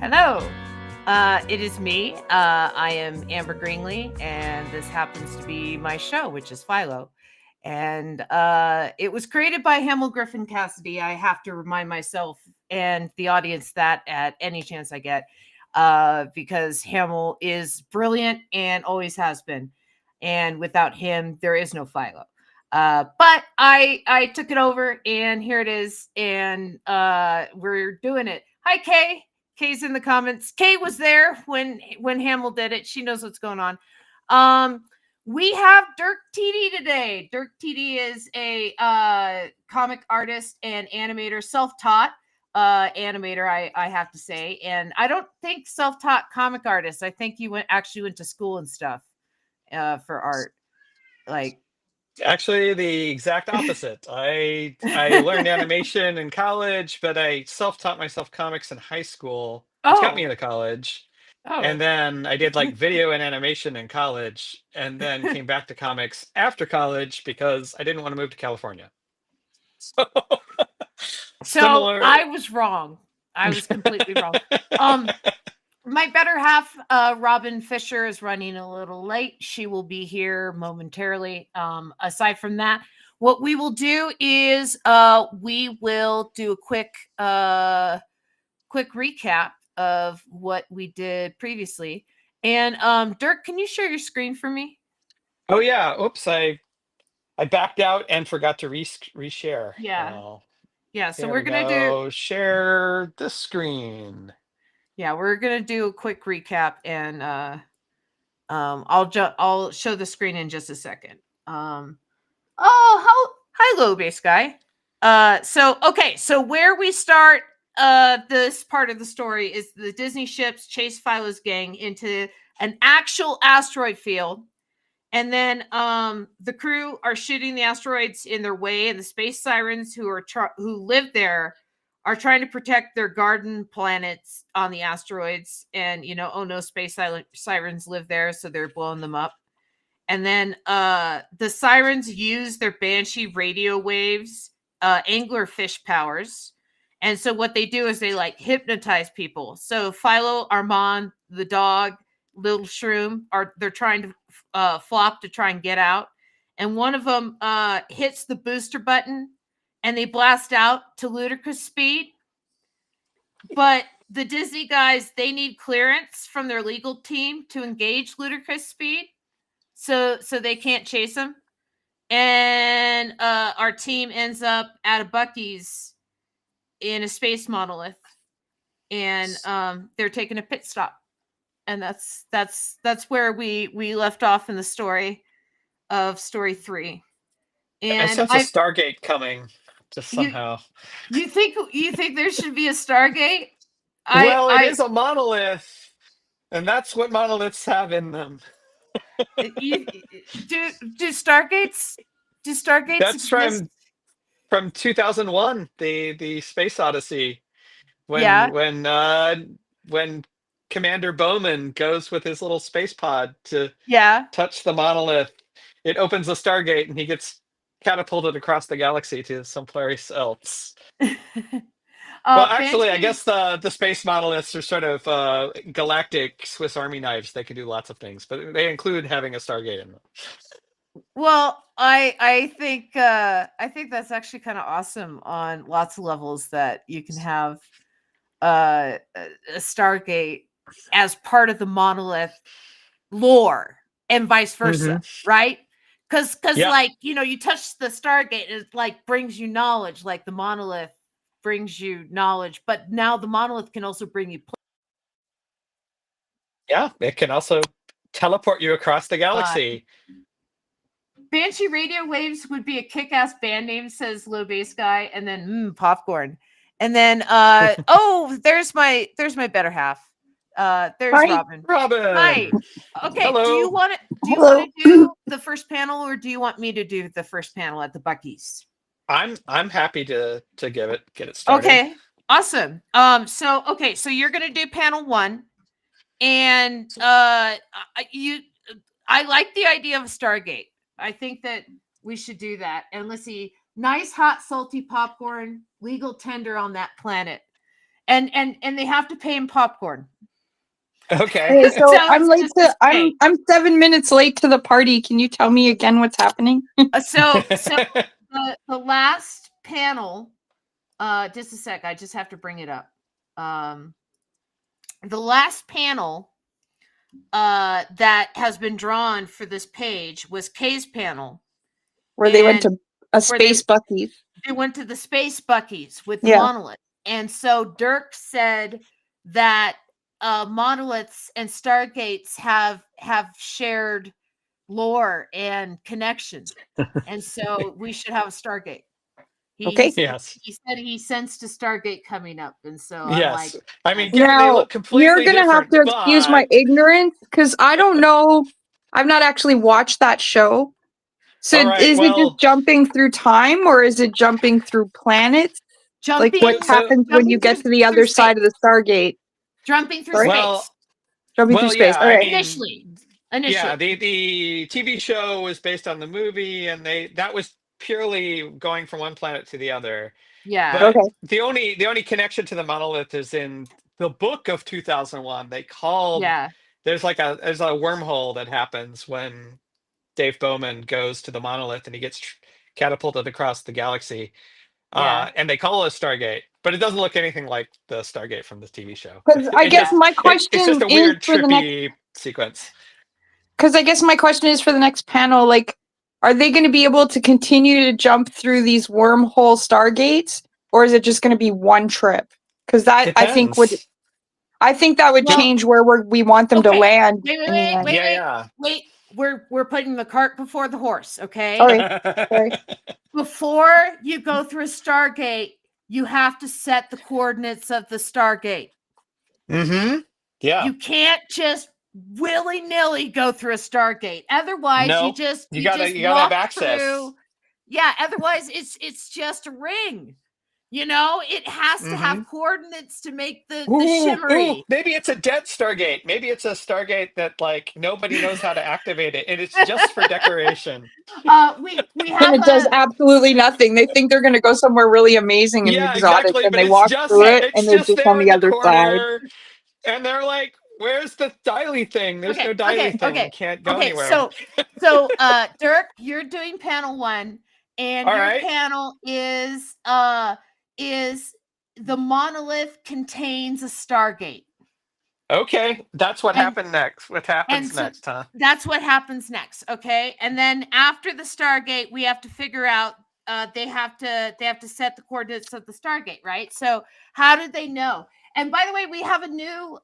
Hello. It is me. I am Amber Greenlee, and this happens to be my show, which is Philo. And it was created by Hamill Griffin Cassidy. I have to remind myself and the audience that at any chance I get, because Hamill is brilliant and always has been. And without him, there is no Philo. But I took it over, and here it is, and we're doing it. Hi, Kay. Kay's in the comments. Kay was there when Hamill did it. She knows what's going on. We have Dirk Tiede today. Dirk Tiede is a comic artist and animator, self-taught animator, I have to say. And I don't think self-taught comic artist. I think you actually went to school and stuff for art. Like, Actually, the exact opposite. I learned animation in college, but I self-taught myself comics in high school, which got me oh, into college. And oh. then I did like video and animation in college, and then came back to comics after college because I didn't want to move to California. So Similar. I was wrong. I was completely wrong. My better half, Robin Fisher, is running a little late. She will be here momentarily. Aside from that, what we will do is we will do a quick recap of what we did previously. And Dirk, can you share your screen for me? Oh yeah. Oops, I backed out and forgot to reshare. Yeah. Oh, Yeah. So here we're we gonna do go. Share the screen. we're gonna do a quick recap, and I'll show the screen in just a second. Hi, base guy. So where we start this part of the story is the Disney ships chase Philo's gang into an actual asteroid field, and then the crew are shooting the asteroids in their way, and the space sirens who live there are trying to protect their garden planets on the asteroids. And oh no, space sirens live there, so they're blowing them up. And then the sirens use their banshee radio waves, anglerfish powers. And so what they do is they like hypnotize people. So Philo, Armand, the dog, little shroom they're trying to flop to try and get out. And one of them hits the booster button, and they blast out to ludicrous speed. But the Disney guys, they need clearance from their legal team to engage ludicrous speed, so they can't chase him. And our team ends up at a Buc-ee's in a space monolith, and they're taking a pit stop. And that's where we left off in the story of story 3. I And sense a Stargate coming, just you somehow. you think there should be a Stargate? Well, it I is a monolith, and that's what monoliths have in them. you do Stargates That's exist? from 2001, the Space Odyssey, when Yeah, when Commander Bowman goes with his little space pod to yeah. touch the monolith. It opens a Stargate, and he gets catapulted across the galaxy to someplace else. Well, actually, I Banshee. guess the space monoliths are sort of galactic Swiss Army knives. They can do lots of things, but they include having a Stargate in them. Well, I think that's actually kind of awesome on lots of levels, that you can have a Stargate as part of the monolith lore, and vice Hmm. versa, right? Because Yeah, like you touch the Stargate, it like brings you knowledge, like the monolith brings you knowledge, but now the monolith can also bring you yeah. It can also teleport you across the uh, galaxy. Banshee Radio Waves would be a kick-ass band name, says Low Bass Guy, and then popcorn. And then there's my better half. There's Hi. Robin. Hi. Robin, Okay, hello. do you want Hello. to do the first panel, or do you want me to do the first panel at the Buc-ee's? I'm happy to get it started. Okay. Awesome. So you're going to do panel 1, and I like the idea of a Stargate. I think that we should do that. And let's see, nice hot salty popcorn, legal tender on that planet. and they have to pay him popcorn. Okay. Okay, so So I'm it's late just to this pay. I'm 7 minutes late to the party. Can you tell me again what's happening? So the last panel, just a sec, I just have to bring it up. The last panel that has been drawn for this page was Kay's panel, Where they went and to a space Bucky's. they went to the space Bucky's with the Yeah. monolith. And so Dirk said that monoliths and stargates have shared lore and connection, and so we should have a stargate. Okay. Yes. He said he sensed a stargate coming up, and so I'm like, Yes. I mean, given they Now look completely you're gonna have different, to excuse my but ignorance because I don't know. I've not actually watched that show. So all right, is it well, just jumping through time or is it jumping through planets? Like jumping. what happens when you get to the other side of the Stargate? Jumping through Sorry? well, space Jumping through space. yeah. All I right. mean, initially. yeah. The TV show was based on the movie, and that was purely going from one planet to the other. Yeah. But Okay. the only connection to the monolith is in the book of 2001. They called Yeah. there's a wormhole that happens when Dave Bowman goes to the monolith and he gets catapulted across the galaxy. Yeah. And they call it a Stargate, but it doesn't look anything like the Stargate from the TV show. Because I It guess just my it's question just a is weird, for the next. trippy sequence. Because I guess my question is for the next panel. Like, are they going to be able to continue to jump through these wormhole Stargates, or is it just going to be one trip? Because that Depends. I think that would Well, change where we want them to okay. land Wait, in the end. Yeah. wait. We're putting the cart before the horse, okay? Sorry. Sorry. Before you go through a Stargate, you have to set the coordinates of the Stargate. Mm-hmm. Yeah. You can't just willy-nilly go through a Stargate. Otherwise, No, you just you gotta walk have access. through. Yeah, otherwise it's just a ring. You know, it has to have coordinates to make the shimmery. Maybe it's a dead Stargate. Maybe it's a Stargate that like nobody knows how to activate it, and it's just for decoration. We have And it does absolutely nothing. They think they're going to go somewhere really amazing and Yeah, exotic, exactly. and But they walk through it, it's and they're just just on there in the the other side. corner, and they're like, "Where's the dialy thing? There's no dialy thing. You can't go anywhere." So Dirk, you're doing panel 1, and All your right. panel is the monolith contains a Stargate. Okay, that's what happened next. What happens so next, huh? That's what happens next. Okay, and then after the Stargate, we have to figure out. They have to set the coordinates of the Stargate, right? So how did they know? And by the way, we have a new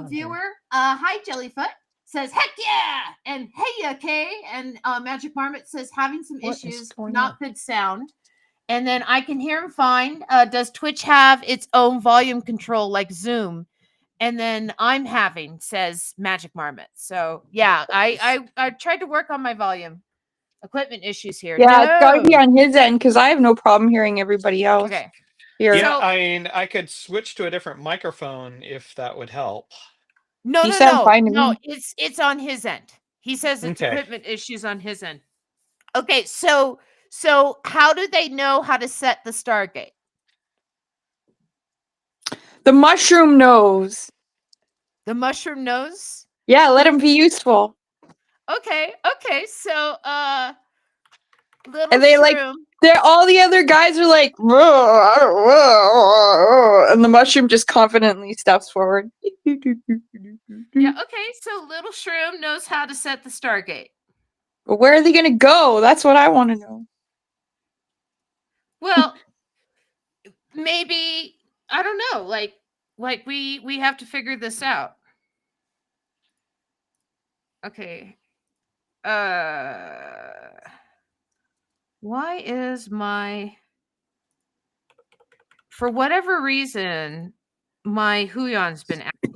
viewer. Hi, Jellyfoot says, "Heck yeah!" and "Hey ya, Kay!" and Magic Marmot says, "Having some issues, not good sound." And then I can hear him fine. Does Twitch have its own volume control like Zoom? And then I'm having, says Magic Marmot. So yeah, I tried to work on my volume. Equipment issues here. Yeah, it's got to be on his end because I have no problem hearing everybody else. Okay. Here. Yeah, I mean, I could switch to a different microphone if that would help. No, it's on his end. He says it's equipment issues on his end. Okay, so how do they know how to set the Stargate? The mushroom knows. The mushroom knows? Yeah, let him be useful. Okay, so little and they shroom. They're all the other guys are like, and the mushroom just confidently steps forward. Yeah, okay, so little shroom knows how to set the Stargate. But where are they gonna go? That's what I want to know. Well, maybe I don't know. Like we have to figure this out. Okay. Why is for whatever reason my Huyan's been acting.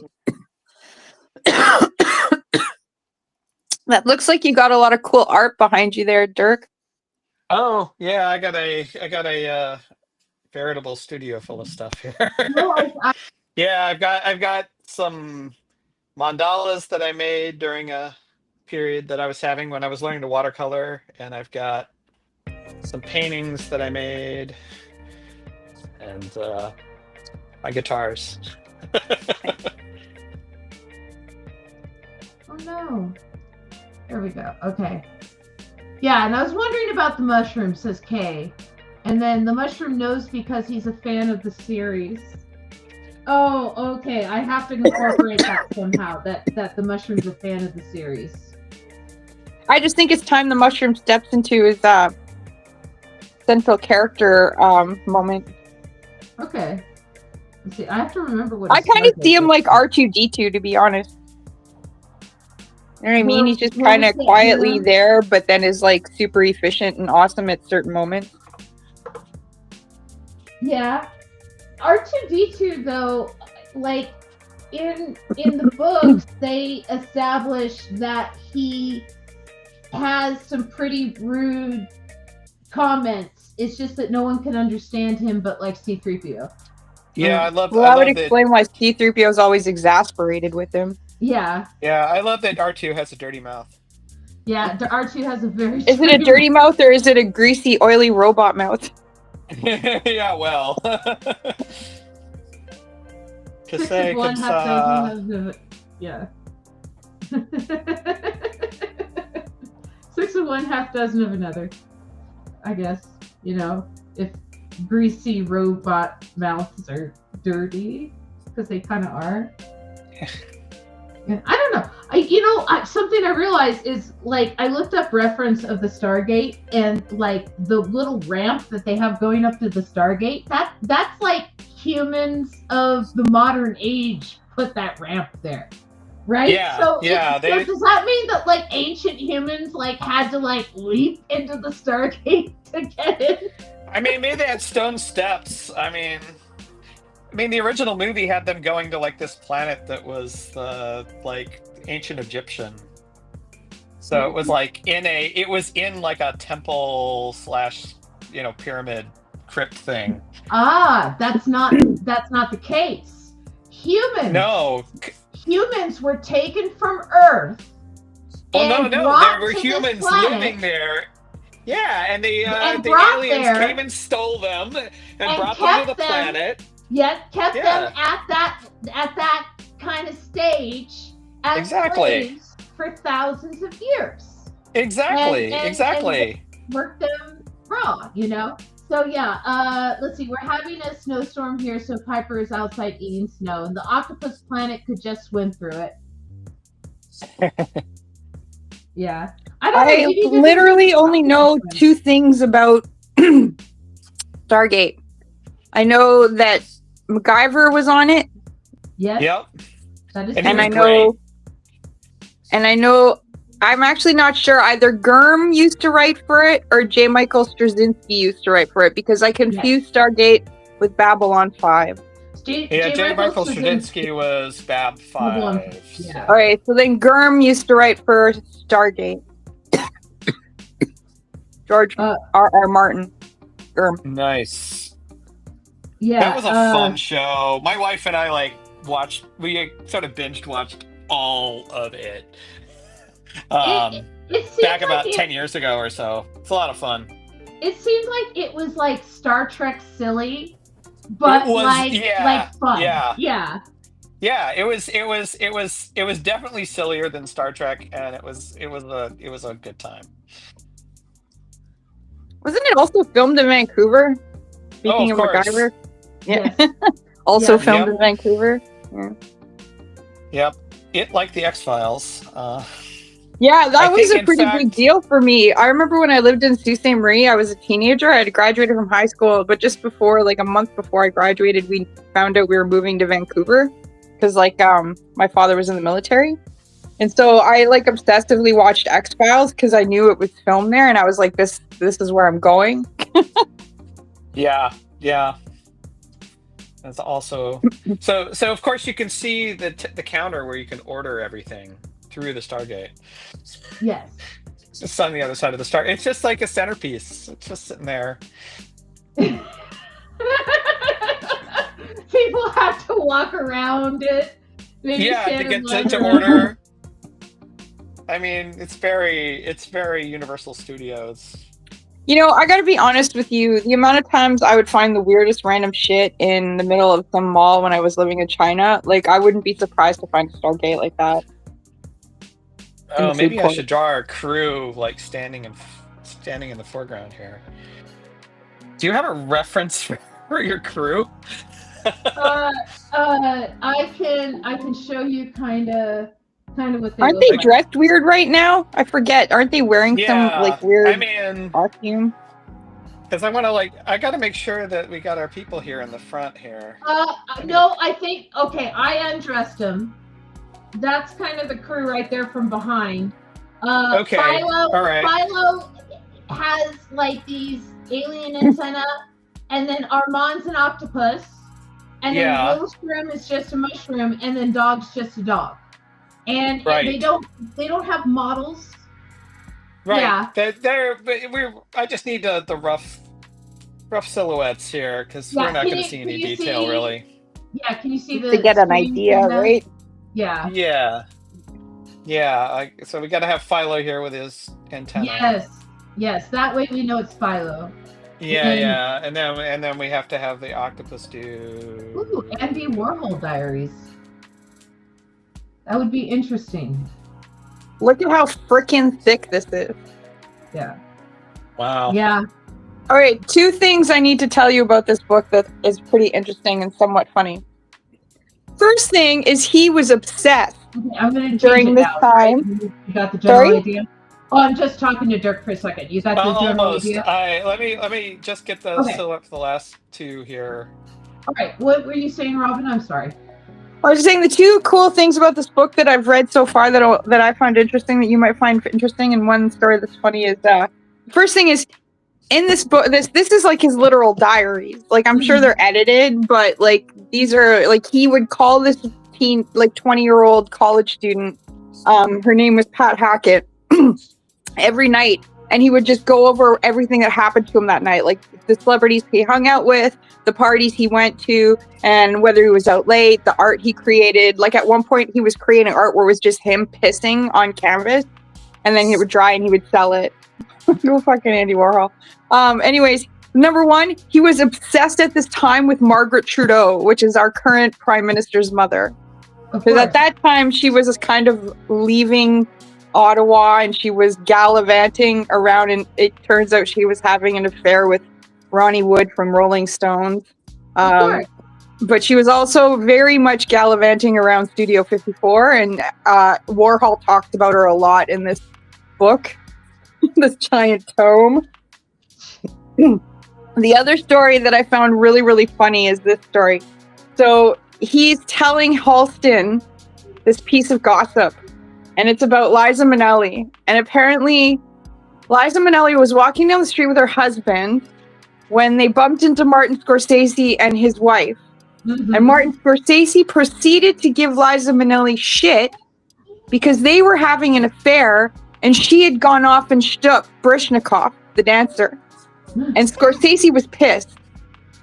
That looks like you got a lot of cool art behind you there, Dirk. Oh yeah, I got a veritable studio full of stuff here. Yeah, I've got some mandalas that I made during a period that I was having when I was learning to watercolor, and I've got some paintings that I made, and my guitars. Oh no. There we go. Okay. Yeah, and I was wondering about the mushroom, says Kay. And then the mushroom knows because he's a fan of the series. Oh, okay. I have to incorporate that somehow. That the mushroom's a fan of the series. I just think it's time the mushroom steps into his central character moment. Okay. Let's see. I have to remember what. I kind of see him like R2-D2, to be honest. You know what I mean? He's just kind of quietly there, but then is like super efficient and awesome at certain moments. Yeah. R2-D2 though, like in the books, they establish that he has some pretty rude comments. It's just that no one can understand him but like C-3PO. Yeah, I love. Well, I would explain why C-3PO is always exasperated with him. Yeah. Yeah, I love that R2 has a dirty mouth. Yeah, R2 has a very. Is it a dirty mouth or is it a greasy, oily robot mouth? Yeah, well. To say, one half dozen of yeah. 6 of one, half dozen of another. I guess, you know, if greasy robot mouths are dirty, because they kind of are. Yeah, I don't know. Something I realized is like I looked up reference of the Stargate and like the little ramp that they have going up to the Stargate. That's like humans of the modern age put that ramp there, right? Yeah. So yeah. So does that mean that like ancient humans like had to like leap into the Stargate to get in? I mean, maybe they had stone steps. I mean, the original movie had them going to like this planet that was like ancient Egyptian. So it was like in like a temple / pyramid crypt thing. Ah, that's not the case. Humans were taken from Earth. Well, no, there were humans living there. Yeah, and the aliens came and stole them and brought them to the planet. Yeah, kept them at that kind of stage as slaves for thousands of years. Exactly. And worked them raw, you know. So yeah, let's see. We're having a snowstorm here, so Piper is outside eating snow, and the octopus planet could just swim through it. Yeah, I literally only know 2 things about Stargate. I know that MacGyver was on it. Yes. Yep. That is and I know I'm actually not sure either Gurm used to write for it or J. Michael Straczynski used to write for it because I confused Stargate with Babylon 5. J. Michael Straczynski was Bab 5. Yeah. All right, so then Gurm used to write for Stargate. George R.R. Martin. Gurm. Nice. Yeah. That was a fun show. My wife and I we sort of binge watched all of it. It back about 10 years ago or so. It's a lot of fun. It seemed like it was like Star Trek silly, but like fun. Yeah, it was definitely sillier than Star Trek, and it was a good time. Wasn't it also filmed in Vancouver? Speaking of MacGyver. Yeah. Yes. Also filmed in Vancouver. Yeah. Yep. It, like the X-Files. Yeah, that was a pretty big deal for me. I remember when I lived in Sault Ste. Marie, I was a teenager. I had graduated from high school, but just before, like a month before I graduated, we found out we were moving to Vancouver because, like, my father was in the military. And so I, like, obsessively watched X-Files because I knew it was filmed there, and I was like, this is where I'm going. Yeah. That's also... So of course, you can see the counter where you can order everything through the Stargate. Yes. It's just on the other side of the star. It's just like a centerpiece. It's just sitting there. People have to walk around it. Maybe to get to order. I mean, it's very Universal Studios. You know, I gotta be honest with you. The amount of times I would find the weirdest random shit in the middle of some mall when I was living in China, like I wouldn't be surprised to find a Stargate like that in the Oh, food maybe I court. should draw our crew like standing in the foreground here. Do you have a reference for your crew? I can show you kind of what they Aren't look they like. dressed weird right now? I forget. Aren't they wearing some like Yeah, I weird mean, costume? because I got to make sure that we got our people here in the front here. No, I think okay. I undressed him. That's kind of the crew right there from behind. Okay, all right. Philo has like these alien antenna, and then Armand's an octopus, and then Yeah. Mushroom is just a mushroom, and then Dog's just a dog. And Right. they don't have models. Right. Yeah. I just need the rough silhouettes here because Yeah, we're not can going to you- see can any you detail see- really. Yeah, can you see To the get an screen idea, kinda? right? Yeah. Yeah. Yeah. So we got to have Philo here with his antenna. Yes. That way we know it's Philo. Yeah, And- yeah. And then we have to have the octopus do. Ooh, Andy Warhol diaries. That would be interesting. Look at how freaking thick this is. Yeah. Wow. Yeah. All right, 2 things I need to tell you about this book that is pretty interesting and somewhat funny. First thing is he was obsessed. Okay, I'm gonna change During it this now, time- right? You got the general Sorry? idea? Oh, I'm just talking to Dirk for a second. You got the general Almost. idea? Let me just get the Okay. silhouette for the last 2 here. All right. What were you saying, Robin? I'm sorry. I was just saying the 2 cool things about this book that I've read so far that I found interesting that you might find interesting, and one story that's funny is first thing is in this book this is like his literal diaries. Like I'm sure they're edited, but like these are like he would call this 20-year-old college student. Her name was Pat Hackett. Every night, and he would just go over everything that happened to him that night, like the celebrities he hung out with, the parties he went to, and whether he was out late, the art he created. Like at one point he was creating art where it was just him pissing on canvas, and then it would dry and he would sell it. Go fucking Andy Warhol. Anyways, number 1, he was obsessed at this time with Margaret Trudeau, which is our current prime minister's mother. Because at that time she was just kind of leaving Ottawa and she was gallivanting around, and it turns out she was having an affair with Ronnie Wood from Rolling Stones. But she was also very much gallivanting around Studio 54, and Warhol talked about her a lot in this book, this giant tome. The other story that I found really, really funny is this story. So he's telling Halston this piece of gossip, and it's about Liza Minnelli. And apparently, Liza Minnelli was walking down the street with her husband when they bumped into Martin Scorsese and his wife. Mhm. And Martin Scorsese proceeded to give Liza Minnelli shit because they were having an affair and she had gone off and shook Brishnikov, the dancer. And Scorsese was pissed.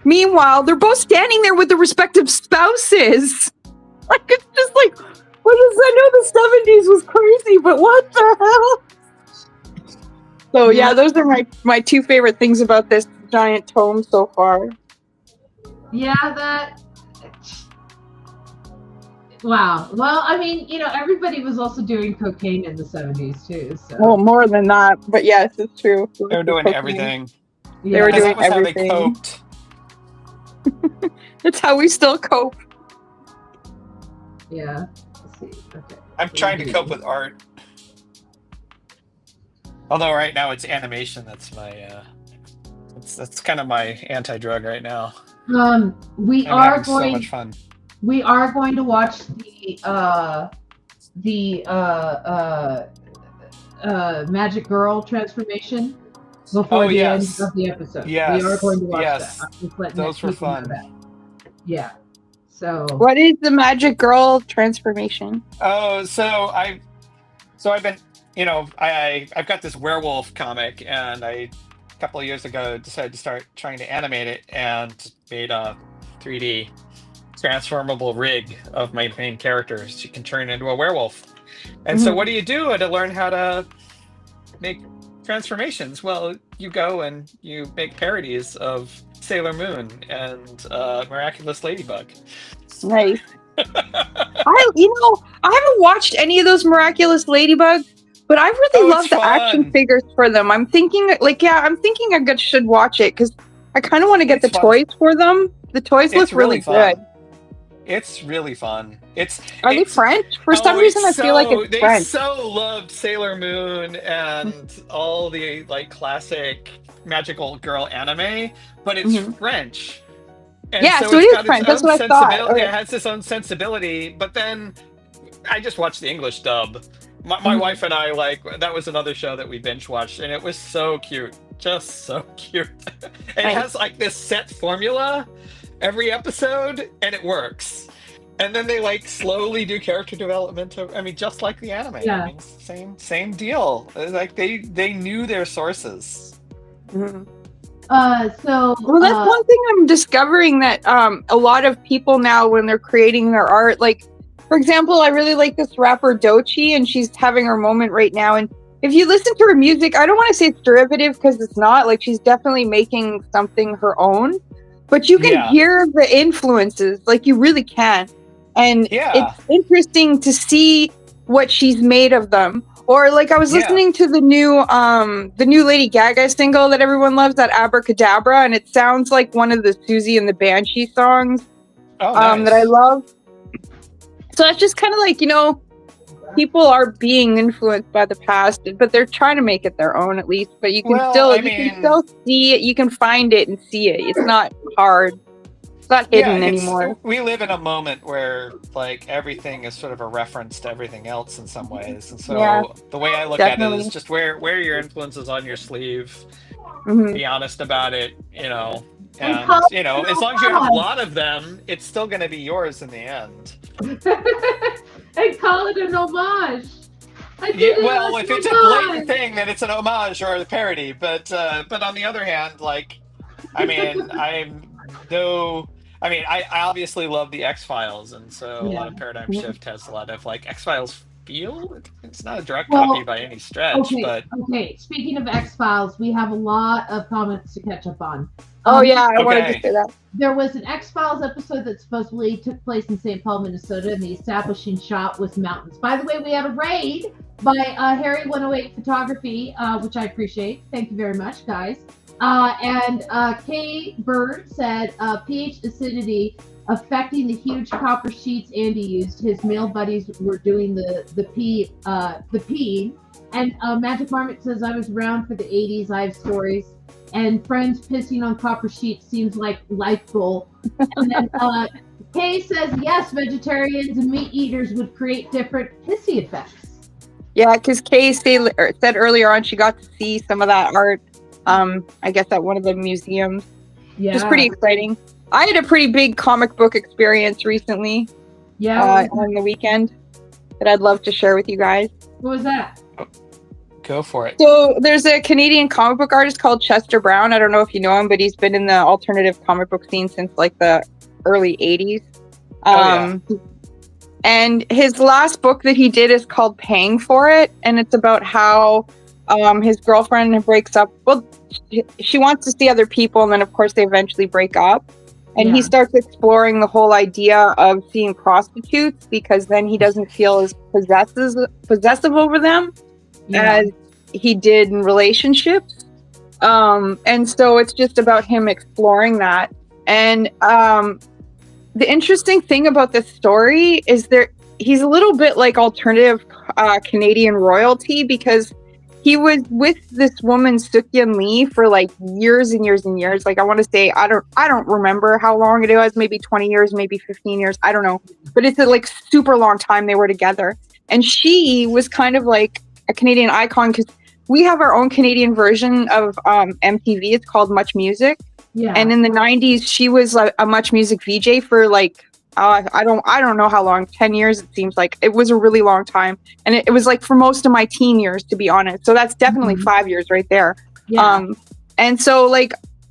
Meanwhile, they're both standing there with their respective spouses. Like, it's just like, what is, I know the 70s was crazy, but what the hell? So yeah, those are my 2 favorite things about this giant tome so far. Yeah, that. Wow. Well, I mean, everybody was also doing cocaine in the 70s too. So. Well, more than that, but yes, it's true. They were doing everything. They were Yeah. Because doing that was how they everything. coped. It's how we still cope. Yeah. Let's see. Okay. I'm trying to cope with art. Although right now it's animation. That's my that's kind of my anti-drug right now. We I'm are having so going. much fun. We are going to watch the Magic Girl transformation before the yes. end of the episode. Yes. We are going to watch Yes. that. I'm just letting Those were people know fun. that. Yeah. So. What is the magic girl transformation? Oh, so I've been, I've got this werewolf comic, and a couple of years ago decided to start trying to animate it, and made a 3D transformable rig of my main characters. She can turn into a werewolf. And so what do you do to learn how to make transformations? Well, you go and you make parodies of Sailor Moon and Miraculous Ladybug. Nice. I haven't watched any of those Miraculous Ladybugs, but I really love the action figures for them. I'm thinking I should watch it because I kind of want to get the toys for them. The toys look really good. It's really fun. Are they French? For some reason, I feel like it's French. They so loved Sailor Moon and all the like classic magical girl anime, but it's French. And so it is French. That's what I thought. It has its own sensibility, but then I just watched the English dub. My wife and I, that was another show that we binge watched, and it was so cute. Just so cute. It has like this set formula every episode, and it works. And then they slowly do character development. Just like the anime. Yeah. Same deal. Like they knew their sources. Mm-hmm. That's one thing I'm discovering, that a lot of people now, when they're creating their art, like, for example, I really like this rapper Doechii, and she's having her moment right now. And if you listen to her music, I don't want to say it's derivative because it's not. Like, she's definitely making something her own, but you can hear the influences, like you really can. And it's interesting to see what she's made of them. Or like I was listening to the new Lady Gaga single that everyone loves, that Abracadabra, and it sounds like one of the Susie and the Banshee songs that I love. So it's just kind of like, people are being influenced by the past, but they're trying to make it their own at least. But you can still see it, you can find it and see it. It's not hard. It's not hidden anymore. We live in a moment where everything is sort of a reference to everything else in some ways. And so the way I look at it is just wear your influences on your sleeve. Mm-hmm. Be honest about it, And as long as you have a lot of them, it's still going to be yours in the end. And call it an homage. If it's a blatant thing, then it's an homage or a parody. But on the other hand, I obviously love the X-Files, and so a lot of Paradigm Shift has a lot of X-Files feel. It's not a direct copy by any stretch, but speaking of X-Files, we have a lot of comments to catch up on. I wanted to say that. There was an X-Files episode that supposedly took place in St. Paul, Minnesota, and the establishing shot was mountains. By the way, we had a raid by Harry 108 Photography, which I appreciate. Thank you very much, guys. And Kay Bird said pH acidity affecting the huge copper sheets Andy used. His male buddies were doing the peeing. And Magic Marmot says, I was around for the 80s. I have stories. And friends pissing on copper sheets seems like life goal. And then Kay says, yes, vegetarians and meat eaters would create different pissy effects. Yeah, because Kay said earlier on she got to see some of that art, I guess at one of the museums. Yeah. It was pretty exciting. I had a pretty big comic book experience recently. Yeah. On the weekend that I'd love to share with you guys. What was that? Go for it. So there's a Canadian comic book artist called Chester Brown. I don't know if you know him, but he's been in the alternative comic book scene since the early 80s. And his last book that he did is called Paying for It. And it's about how his girlfriend breaks up. Well, she wants to see other people. And then, of course, they eventually break up. And he starts exploring the whole idea of seeing prostitutes because then he doesn't feel as possessive over them as he did in relationships. And so it's just about him exploring that. And the interesting thing about this story is he's a little bit like alternative Canadian royalty because he was with this woman, Suk-Yun Lee, for years and years and years. I want to say, I don't remember how long it was, maybe 20 years, maybe 15 years. I don't know. But it's a super long time they were together. And she was kind of like a Canadian icon because we have our own Canadian version of MTV. It's called Much Music. Yeah. And in the 90s, she was a Much Music VJ for I don't know how long, 10 years it seems like. It was a really long time. And it was for most of my teen years, to be honest. So that's definitely 5 years right there. Yeah. And so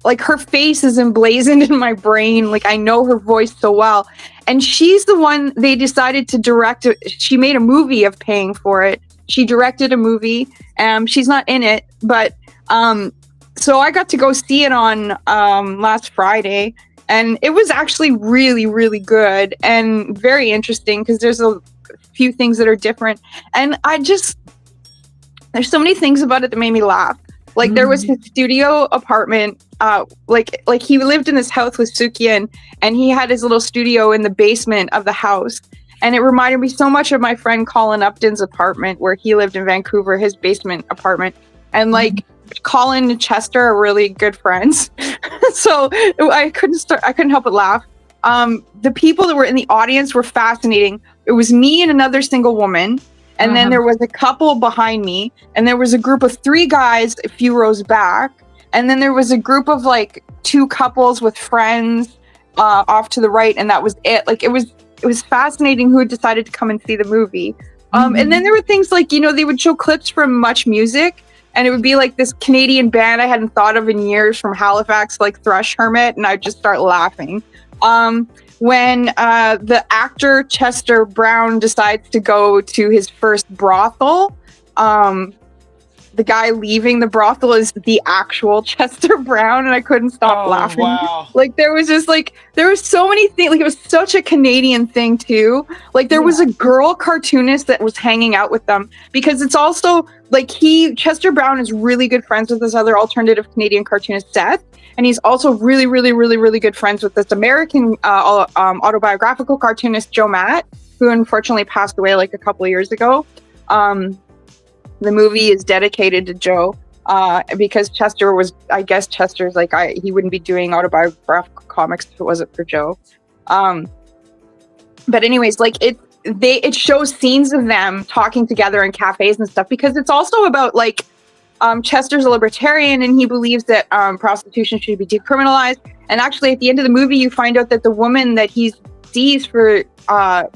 her face is emblazoned in my brain. I know her voice so well. And she's the one they decided to direct. She made a movie of Paying for It. She directed a movie. She's not in it, but so I got to go see it on last Friday, and it was actually really, really good and very interesting because there's a few things that are different. And there's so many things about it that made me laugh. Like there was his studio apartment, like he lived in this house with Sukyin, and he had his little studio in the basement of the house. And it reminded me so much of my friend Colin Upton's apartment where he lived in Vancouver, his basement apartment. And like Colin and Chester are really good friends. So I couldn't help but laugh. The people that were in the audience were fascinating. It was me and another single woman. And then there was a couple behind me, and there was a group of 3 guys a few rows back. And then there was a group of like 2 couples with friends off to the right. And that was it. Like it was fascinating who had decided to come and see the movie. And then there were things like, you know, they would show clips from Much Music, and it would be like this Canadian band I hadn't thought of in years from Halifax, like Thrush Hermit, and I'd just start laughing. When the actor Chester Brown decides to go to his first brothel, the guy leaving the brothel is the actual Chester Brown, and I couldn't stop laughing. Wow. Like there was so many things. Like it was such a Canadian thing too. Like there was a girl cartoonist that was hanging out with them, because it's also like Chester Brown is really good friends with this other alternative Canadian cartoonist Seth. And he's also really, really, really, really good friends with this American autobiographical cartoonist, Joe Matt, who unfortunately passed away like a couple of years ago. The movie is dedicated to Joe because Chester's like, he wouldn't be doing autobiographical comics if it wasn't for Joe. But anyways, like it shows scenes of them talking together in cafes and stuff, because it's also about like, Chester's a libertarian, and he believes that prostitution should be decriminalized. And actually, at the end of the movie, you find out that the woman that he sees for, I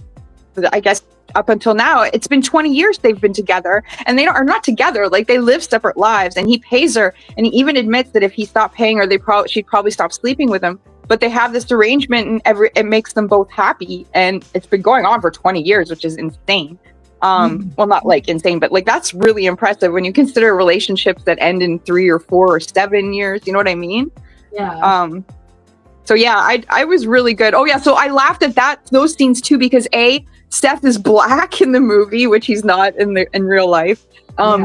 guess, up until now, it's been 20 years they've been together, and they are not together. Like they live separate lives, and he pays her, and he even admits that if he stopped paying her, she'd probably stop sleeping with him. But they have this arrangement, and it makes them both happy, and it's been going on for 20 years, which is insane. Well, not like insane, but like that's really impressive when you consider relationships that end in 3 or 4 or 7 years. You know what I mean? Yeah. So yeah, I was really good. Oh yeah, so I laughed at those scenes too, because Seth is black in the movie, which he's not in real life.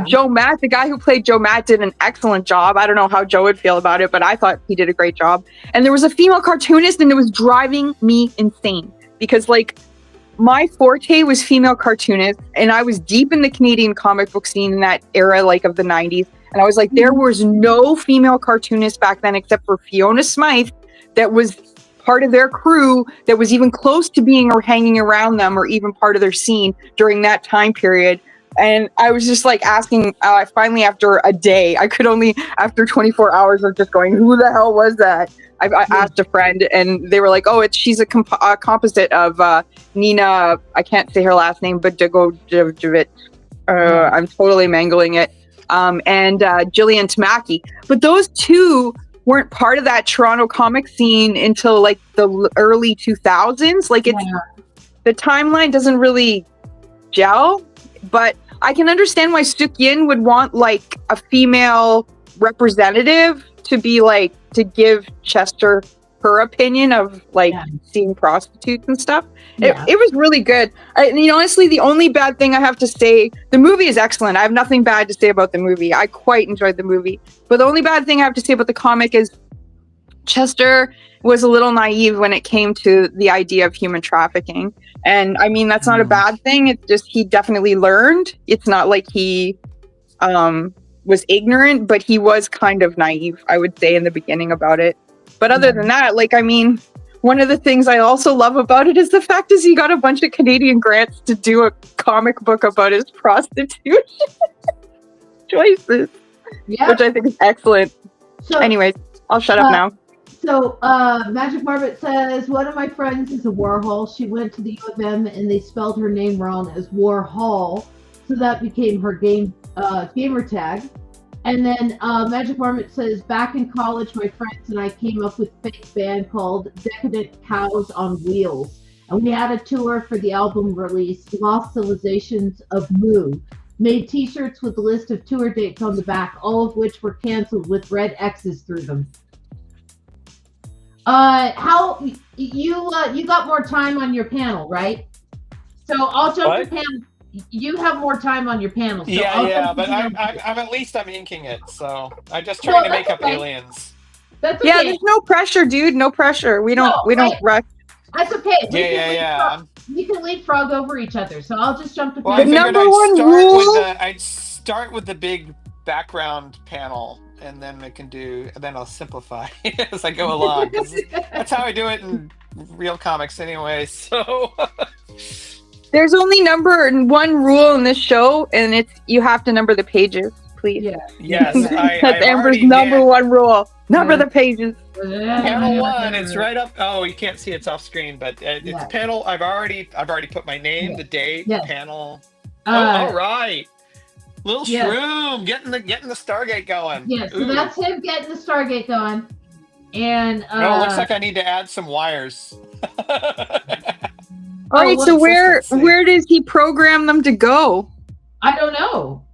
Joe Matt, the guy who played Joe Matt, did an excellent job. I don't know how Joe would feel about it, but I thought he did a great job. And there was a female cartoonist, and it was driving me insane, because like, my forte was female cartoonists, and I was deep in the Canadian comic book scene in that era, like of the 90s. And I was like, there was no female cartoonist back then except for Fiona Smythe that was part of their crew, that was even close to being or hanging around them or even part of their scene during that time period. And I was just like asking, finally after a day, after 24 hours of just going, who the hell was that? I asked a friend, and they were like, oh, she's a composite of Nina, I can't say her last name, but Dagojevic. I'm totally mangling it. And Jillian Tamaki. But those two weren't part of that Toronto comic scene until like the early 2000s. Like the timeline doesn't really gel, but I can understand why Sukyin would want like a female representative to be like, to give Chester her opinion of like seeing prostitutes and stuff. It was really good. Honestly, the only bad thing I have to say, the movie is excellent. I have nothing bad to say about the movie. I quite enjoyed the movie. But the only bad thing I have to say about the comic is Chester was a little naive when it came to the idea of human trafficking. And I mean, that's not a bad thing. It's just, he definitely learned. It's not like he was ignorant, but he was kind of naive, I would say, in the beginning about it. But other than that, like, I mean, one of the things I also love about it is the fact is he got a bunch of Canadian grants to do a comic book about his prostitution choices, which I think is excellent. So, anyways, I'll shut up now. So Magic Marmot says, one of my friends is a Warhol. She went to the U of M and they spelled her name wrong as Warhol. So that became her gamer tag. And then Magic Marmot says, back in college, my friends and I came up with a fake band called Decadent Cows on Wheels. And we had a tour for the album release, Lost Civilizations of Moo. made T-shirts with a list of tour dates on the back, all of which were canceled with red X's through them. How you got more time on your panel, right? So I'll jump What? to panel. You have more time on your panel. So But I'm at least I'm inking it, so I'm just trying to make up aliens. That's okay. Yeah, there's no pressure, dude. No pressure. We don't rush. That's okay. We can leapfrog over each other. So I'll just jump to Well, panel. I figured I'd start with the big background panel, and then I'll simplify as I go along. 'Cause that's how I do it in real comics anyway. So There's only one rule in this show, and it's you have to number the pages, please. Yeah. Yes, That's Amber's number one rule. Number the pages. Panel 1, it's right up. Oh, you can't see it's off screen, but it's panel. I've already put my name, the date, panel. All right. Little Shroom getting the Stargate going. Yeah, so that's him getting the Stargate going. And it looks like I need to add some wires. All right, so where does he program them to go? I don't know.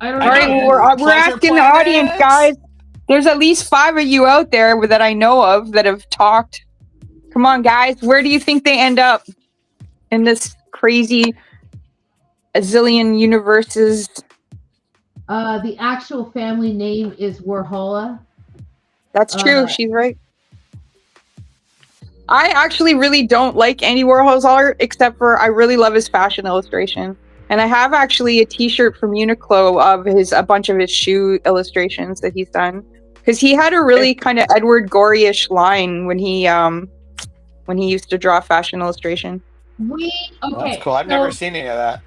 All right, well, we're asking the audience, guys. There's at least 5 of you out there that I know of that have talked. Come on, guys. Where do you think they end up in this crazy a zillion universes? The actual family name is Warhola. That's true. She's right. I actually really don't like Andy Warhol's art, except for I really love his fashion illustration. And I have actually a T-shirt from Uniqlo of a bunch of his shoe illustrations that he's done. Because he had a really kind of Edward Gorey-ish line when he used to draw fashion illustration. That's cool. I've never seen any of that.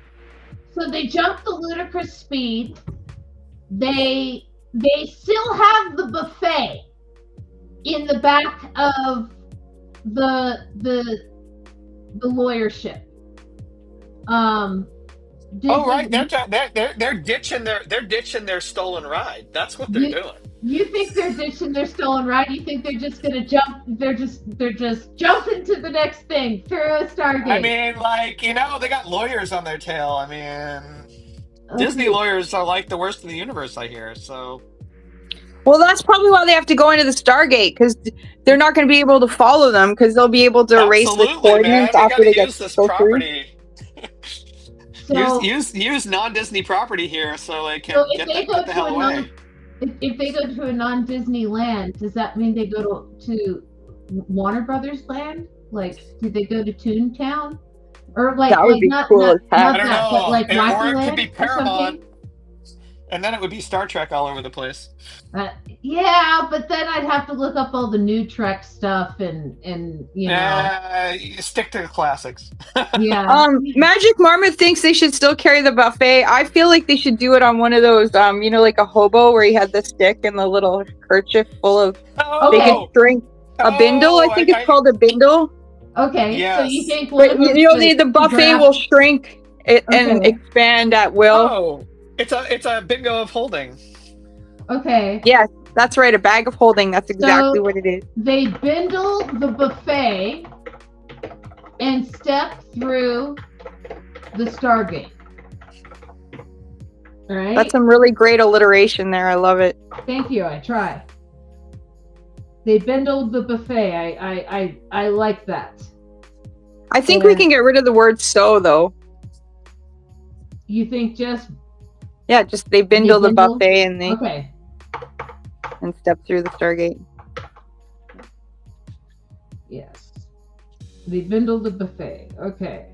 So they jumped the Ludicrous Speed. They still have the buffet in the back of the lawyer ship. Right, they're ditching their stolen ride. That's what they're doing. You think they're ditching their stolen ride? You think they're just gonna jump? They're just jumping to the next thing through a Stargate. I mean, they got lawyers on their tail. I mean, Disney lawyers are like the worst in the universe, I hear. So, well, that's probably why they have to go into the Stargate, because they're not going to be able to follow them, because they'll be able to erase the coordinates after they get so property. Use non-Disney property here, so they can get the hell away. If they go to a non-Disney land, does that mean they go to Warner Brothers land? Like, did they go to Toontown? Or that would be cool as heck. I don't know. Or it could be Paramount. And then it would be Star Trek all over the place. Yeah, but then I'd have to look up all the new Trek stuff and stick to the classics. Yeah. Magic Marmot thinks they should still carry the buffet. I feel like they should do it on one of those, like a hobo where he had the stick and the little kerchief full of they can drink a bindle. I think it's called a bindle. Okay. Yes. So you think the buffet will shrink it and expand at will. Oh. It's a bingo of holding. Okay. Yes, that's right. A bag of holding. That's exactly what it is. They bindle the buffet and step through the Stargate. All right. That's some really great alliteration there. I love it. Thank you. I try. They bindled the buffet. I like that. I think we can get rid of the word "so" though. You think just? Yeah, just they bindle the buffet and they and step through the Stargate. Yes. They bindle the buffet. Okay.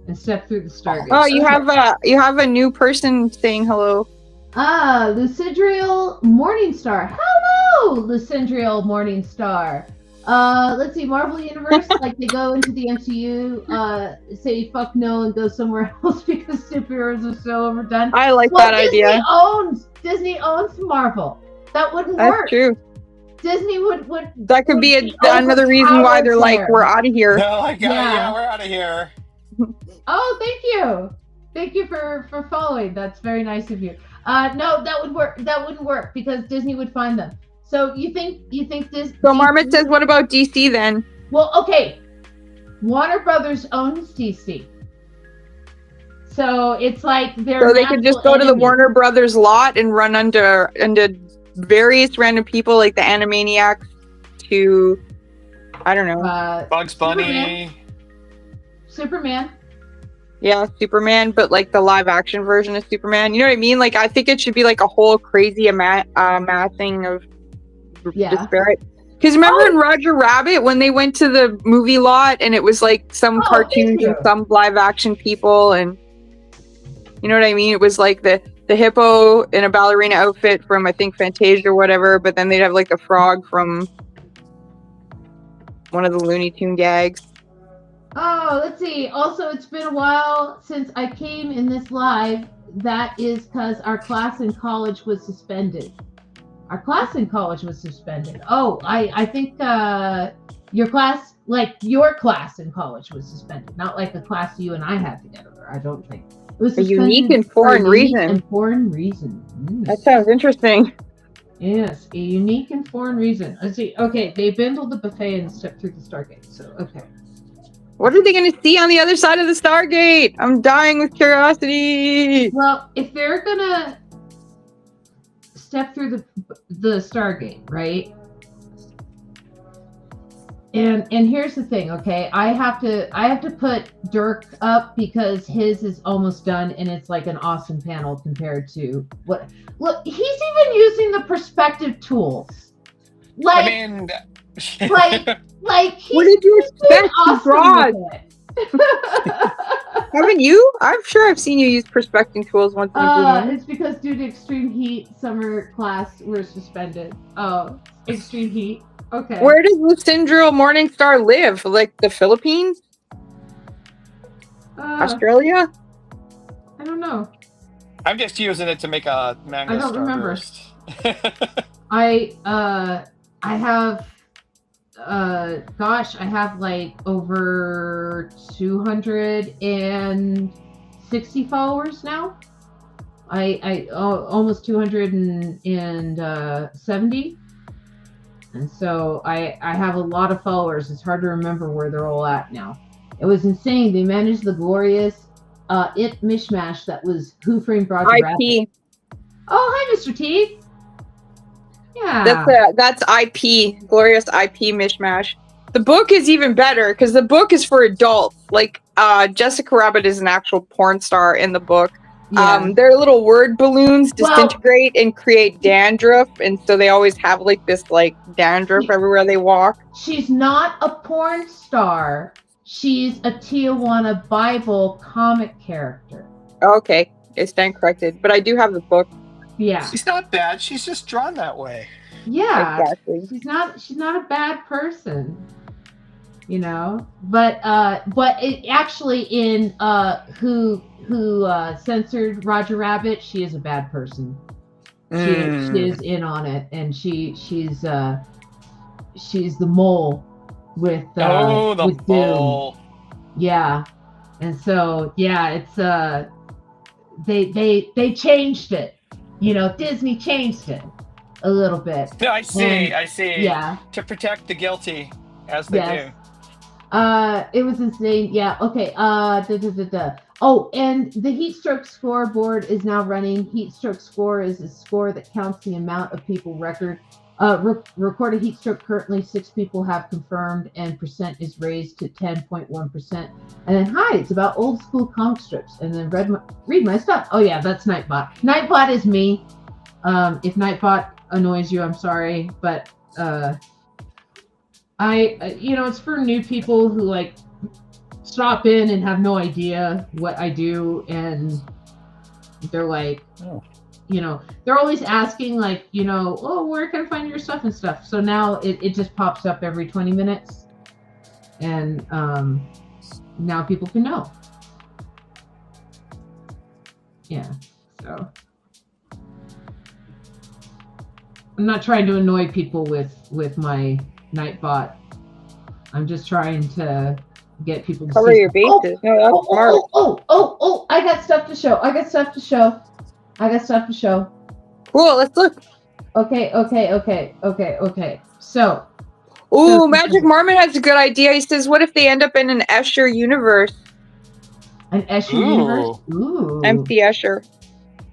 And step through the Stargate. Oh, you have a new person saying hello. Lucidriel Morningstar. Hello, Lucidriel Morningstar. Let's see, Marvel Universe, like they go into the MCU, say fuck no and go somewhere else because superheroes are so overdone. I like that idea. Disney owns Marvel. That wouldn't work. That's true. Disney would that could be another reason why they're like, we're out of here. No, we're out of here. Oh, thank you. Thank you for following. That's very nice of you. No, that would work. That wouldn't work because Disney would find them. So you think this? So Marmot says, what about DC then? Well, okay. Warner Brothers owns DC. So it's like they're So they could just go to the enemies. Warner Brothers lot and run under various random people like the Animaniacs to, I don't know. Bugs Bunny. Superman. Yeah, Superman, but like the live action version of Superman. You know what I mean? Like, I think it should be like a whole crazy amassing of disparate. Because remember in Roger Rabbit when they went to the movie lot and it was like some cartoons and some live action people, and you know what I mean? It was like the hippo in a ballerina outfit from I think Fantasia or whatever, but then they'd have like the frog from one of the Looney Tune gags. Oh, let's see. Also, it's been a while since I came in this live. That is because our class in college was suspended. Our class in college was suspended. Oh, I think your class in college was suspended. Not like the class you and I had together. I don't think. It was a unique and foreign reason. That sounds interesting. Yes, a unique and foreign reason. Let's see. Okay, they bindled the buffet and stepped through the Stargate. So, okay. What are they going to see on the other side of the Stargate? I'm dying with curiosity. Well, if they're going to step through the Stargate, right? And here's the thing, okay? I have to put Dirk up because his is almost done and it's like an awesome panel compared to what. Look, he's even using the perspective tools. Like, I mean, like he's what did you expect awesome to draw? with Haven't you? I'm sure I've seen you use perspecting tools once in a blue moon. It's because due to extreme heat, summer class were suspended. Oh, extreme heat. Okay. Where does Lucindra Morningstar live? Like the Philippines? Australia? I don't know. I'm just using it to make a manga. I don't remember. Starburst. I have I have like over 260 followers now. I almost 270. And so I have a lot of followers. It's hard to remember where they're all at now. It was insane. They managed the glorious it mishmash that was Who Framed Roger Rabbit. Oh, hi, Mr. T. Yeah. That's IP, glorious IP mishmash. The book is even better because the book is for adults. Like Jessica Rabbit is an actual porn star in the book. Yeah. Their little word balloons disintegrate and create dandruff, and so they always have like this like dandruff everywhere they walk. She's not a porn star. She's a Tijuana Bible comic character. Okay, I stand corrected, but I do have the book. Yeah, she's not bad. She's just drawn that way. Yeah, exactly. She's not a bad person, you know. But it actually in who censored Roger Rabbit, she is a bad person. She is in on it, and she's the mole with with mole. Doom. Yeah, and so yeah, it's they changed it. You know, Disney changed it a little bit. No, I see. Yeah. To protect the guilty, as they do. It was insane. Yeah. Okay. Oh, and the heat stroke scoreboard is now running. Heat stroke score is a score that counts the amount of people recorded heat stroke. Currently, 6 people have confirmed, and percent is raised to 10.1%. And then, hi, it's about old school comic strips. And then read my stuff. Oh yeah, that's Nightbot. Nightbot is me. If Nightbot annoys you, I'm sorry, but it's for new people who like stop in and have no idea what I do, and they're like, they're always asking like, oh, where can I find your stuff and stuff. So now it just pops up every 20 minutes, and now people can know. Yeah, so I'm not trying to annoy people with my Nightbot. I'm just trying to get people to cover your bases. No, that's smart. Oh! I got stuff to show. Cool. Let's look. Okay. So. Ooh, Magic Marmot has a good idea. He says, "What if they end up in an Escher universe?" An Escher universe? Ooh. MC Escher.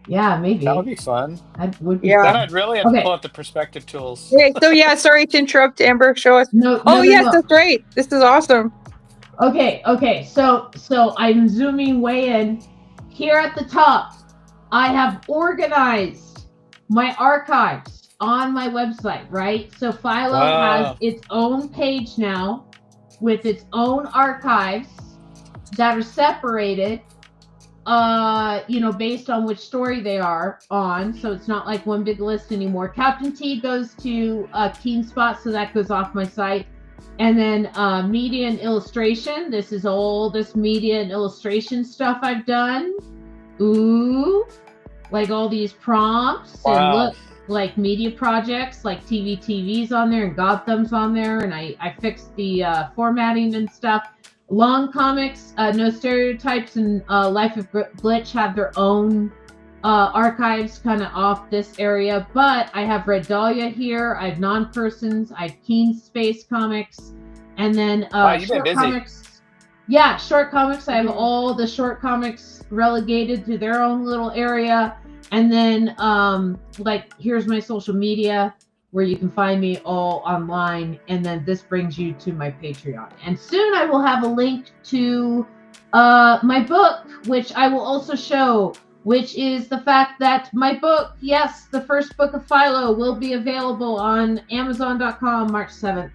Yeah, maybe. That would be fun. That would be Yeah. Then fun. I'd really have to pull out the perspective tools. Okay, so yeah, sorry to interrupt, Amber. Show us. No, Yes, that's right. This is awesome. Okay. So I'm zooming way in. Here at the top, I have organized my archives on my website, right? So Philo has its own page now with its own archives that are separated, based on which story they are on. So it's not like one big list anymore. Captain T goes to Keen Spot, so that goes off my site. And then media and illustration. This is all this media and illustration stuff I've done. Ooh, like all these prompts and look, like media projects, like TV's on there and Gotham's on there, and I fixed the formatting and stuff. Long Comics, No Stereotypes, and Life of Glitch have their own archives kind of off this area, but I have Red Dahlia here, I have Non-Persons, I have Keen Space Comics, and then short comics. Yeah, short comics. I have all the short comics relegated to their own little area. And then, here's my social media where you can find me all online. And then this brings you to my Patreon. And soon I will have a link to my book, which I will also show, which is the fact that my book, yes, the first book of Philo, will be available on Amazon.com March 7th.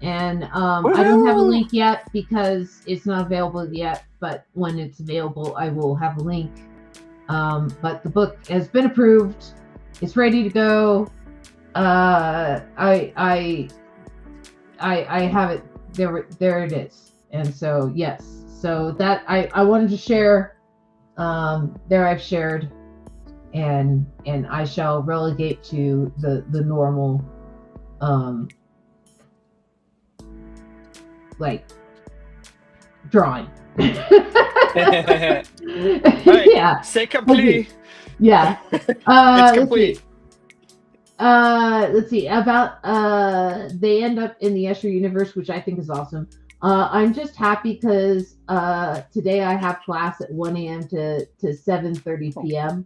And I don't have a link yet because it's not available yet. But when it's available, I will have a link. But the book has been approved. It's ready to go. I have it. There it is. And so yes. So that I wanted to share. There I've shared, and I shall relegate to the normal. Drawing. Right. Yeah. C'est complete. Yeah. It's complete. Let's see. About they end up in the Escher universe, which I think is awesome. I'm just happy because today I have class at 1 a.m. to 7:30 p.m.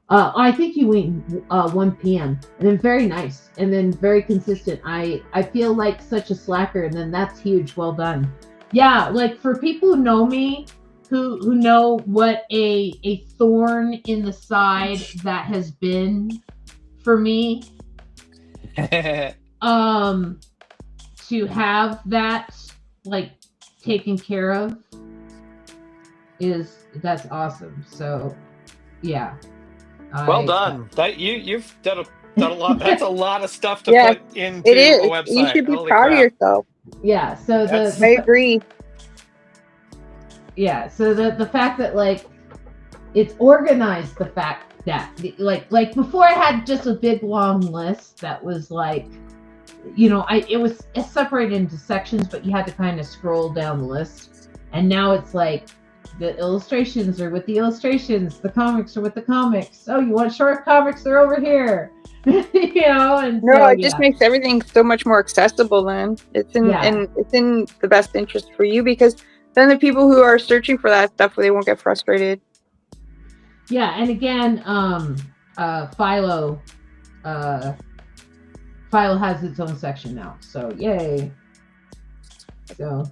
I think you went 1 p.m. and then very nice and then very consistent. I feel like such a slacker, and then that's huge. Well done. Yeah, like for people who know me, who know what a thorn in the side that has been for me, to have that taken care of that's awesome. So yeah. Well done. That you've done a lot. That's a lot of stuff to put into a website. You should be Holy proud crap. of yourself. Yeah. So I agree. Yeah. So the fact that it's organized, the fact that like before I had just a big long list that was it's separated into sections, but you had to kind of scroll down the list, and now it's like the illustrations are with the illustrations, the comics are with the comics. Oh, you want short comics? They're over here. And it just makes everything so much more accessible. Then and it's in the best interest for you, because then the people who are searching for that stuff, they won't get frustrated. Yeah, and again, Philo has its own section now, so yay. So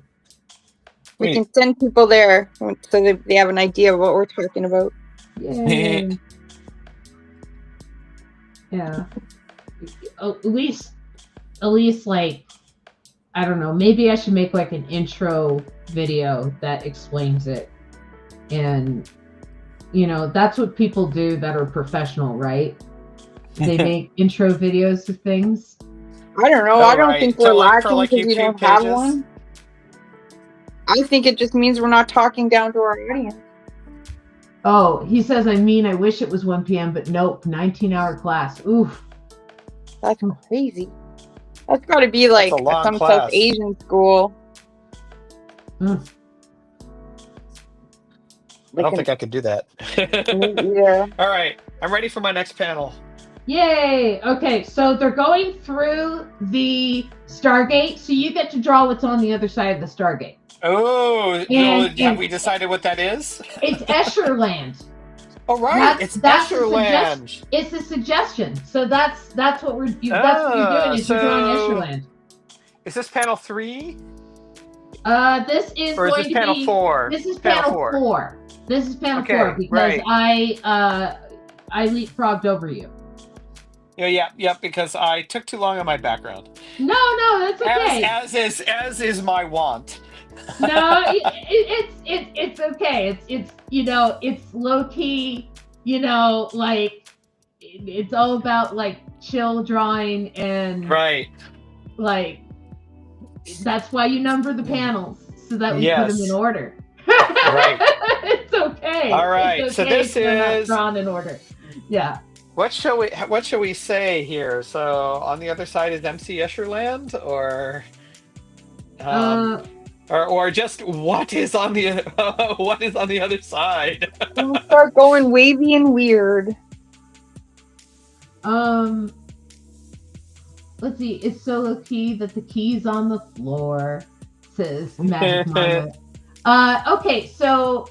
we can send people there so that they have an idea of what we're talking about. Yay. Yeah. At least I don't know, maybe I should make an intro video that explains it. And that's what people do that are professional, right? They make intro videos to things. I don't know. I don't think we're lacking because we don't have one. I think it just means we're not talking down to our audience. Oh, he says, I wish it was 1 p.m., but nope, 19-hour class. Oof. That's crazy. That's got to be some South Asian school. Mm. I don't think I could do that. Yeah. All right. I'm ready for my next panel. Yay! Okay, so they're going through the Stargate, so you get to draw what's on the other side of the Stargate. Oh, And have we decided what that is? It's Escherland. Oh, right. It's Escherland. It's a suggestion. So that's what we're. That's what you're doing. Is you're drawing Escherland. Is this panel 3? This is Or is going this to panel be 4? This is panel 4. This is panel 4 because right. I leapfrogged over you. Yeah, because I took too long on my background. No, that's okay. As is my want. No, it's okay. It's it's low key. Like it's all about like chill drawing and right. Like that's why you number the panels so that we put them in order. Right. It's okay. All right. It's So okay this is not drawn in order. Yeah. What shall we say here? So on the other side is MC Escherland, or just what is on the other side? We'll start going wavy and weird. Let's see. It's so low key that the key's on the floor, says Magic Mama. Okay, so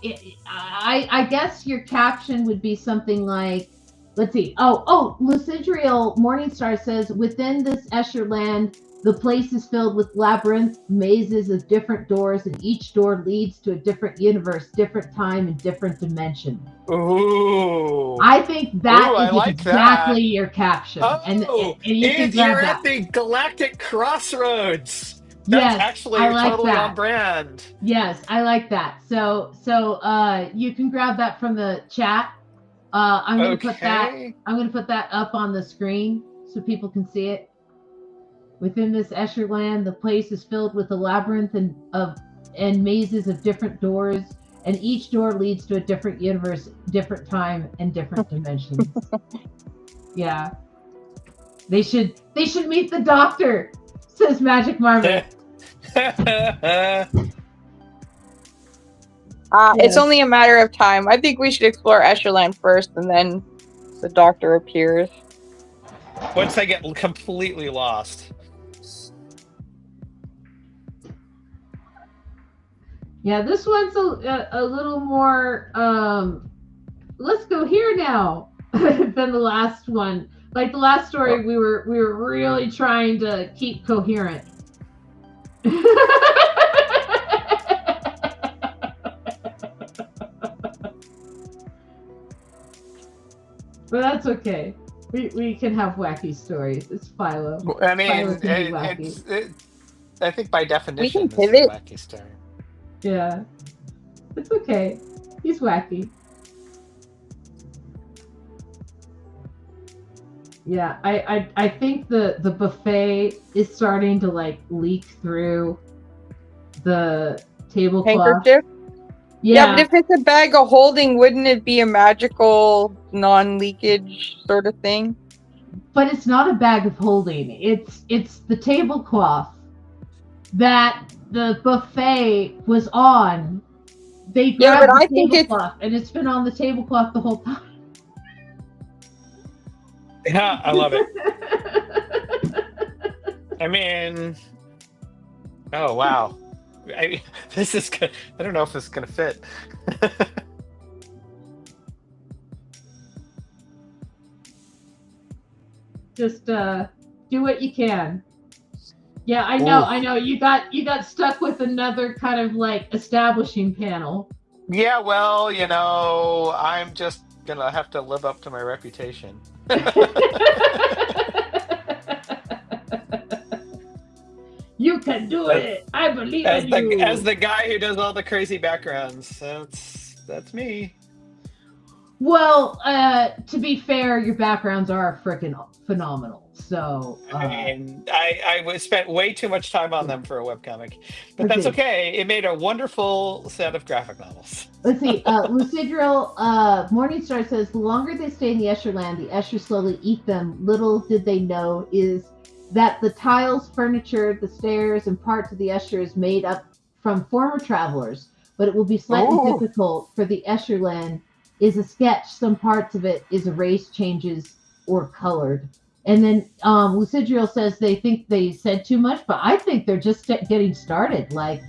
I guess your caption would be something like, let's see. Oh, Lucidriel Morningstar says, within this Escherland, the place is filled with labyrinth mazes of different doors, and each door leads to a different universe, different time, and different dimension. Ooh. I think that is like exactly that. your caption. Oh, and you can grab you're that. at the galactic crossroads. Yes, That's actually I like totally that. on brand. Yes, I like that. So you can grab that from the chat. I'm gonna put that up on the screen so people can see it. Within this Escherland, the place is filled with a labyrinth and mazes of different doors, and each door leads to a different universe, different time, and different dimensions. Yeah. They should meet the doctor, says Magic Marmot. It's only a matter of time. I think we should explore Escherland first, and then the doctor appears. Once they get completely lost. Yeah, this one's a little more let's go here now than the last one. Like the last story, we were really trying to keep coherent. But that's okay. We can have wacky stories. It's Philo. I mean, I think by definition, it's a wacky story. Yeah, it's okay. He's wacky. Yeah, I think the buffet is starting to like leak through the tablecloth. Handkerchief? Yeah, but if it's a bag of holding, wouldn't it be a magical non-leakage sort of thing? But it's not a bag of holding. It's the tablecloth that the buffet was on. They grabbed the tablecloth, and it's been on the tablecloth the whole time. Yeah, I love it. I mean, oh wow, this is good. I don't know if this is gonna fit. Just do what you can. Yeah, I know. You got stuck with another kind of like establishing panel. Yeah, well, I'm just gonna have to live up to my reputation. You can do it. I believe in you. As the guy who does all the crazy backgrounds, that's me. Well, to be fair, your backgrounds are freaking phenomenal. So I spent way too much time on them for a webcomic, but that's okay. It made a wonderful set of graphic novels. Let's see. Lucidriel Morningstar says, the longer they stay in the Escherland, the Escher slowly eat them. Little did they know is that the tiles, furniture, the stairs, and parts of the Escher is made up from former travelers, but it will be slightly difficult for the Escherland is a sketch. Some parts of it is erased, changes, or colored. And then Lucidriel says they think they said too much, but I think they're just getting started. Like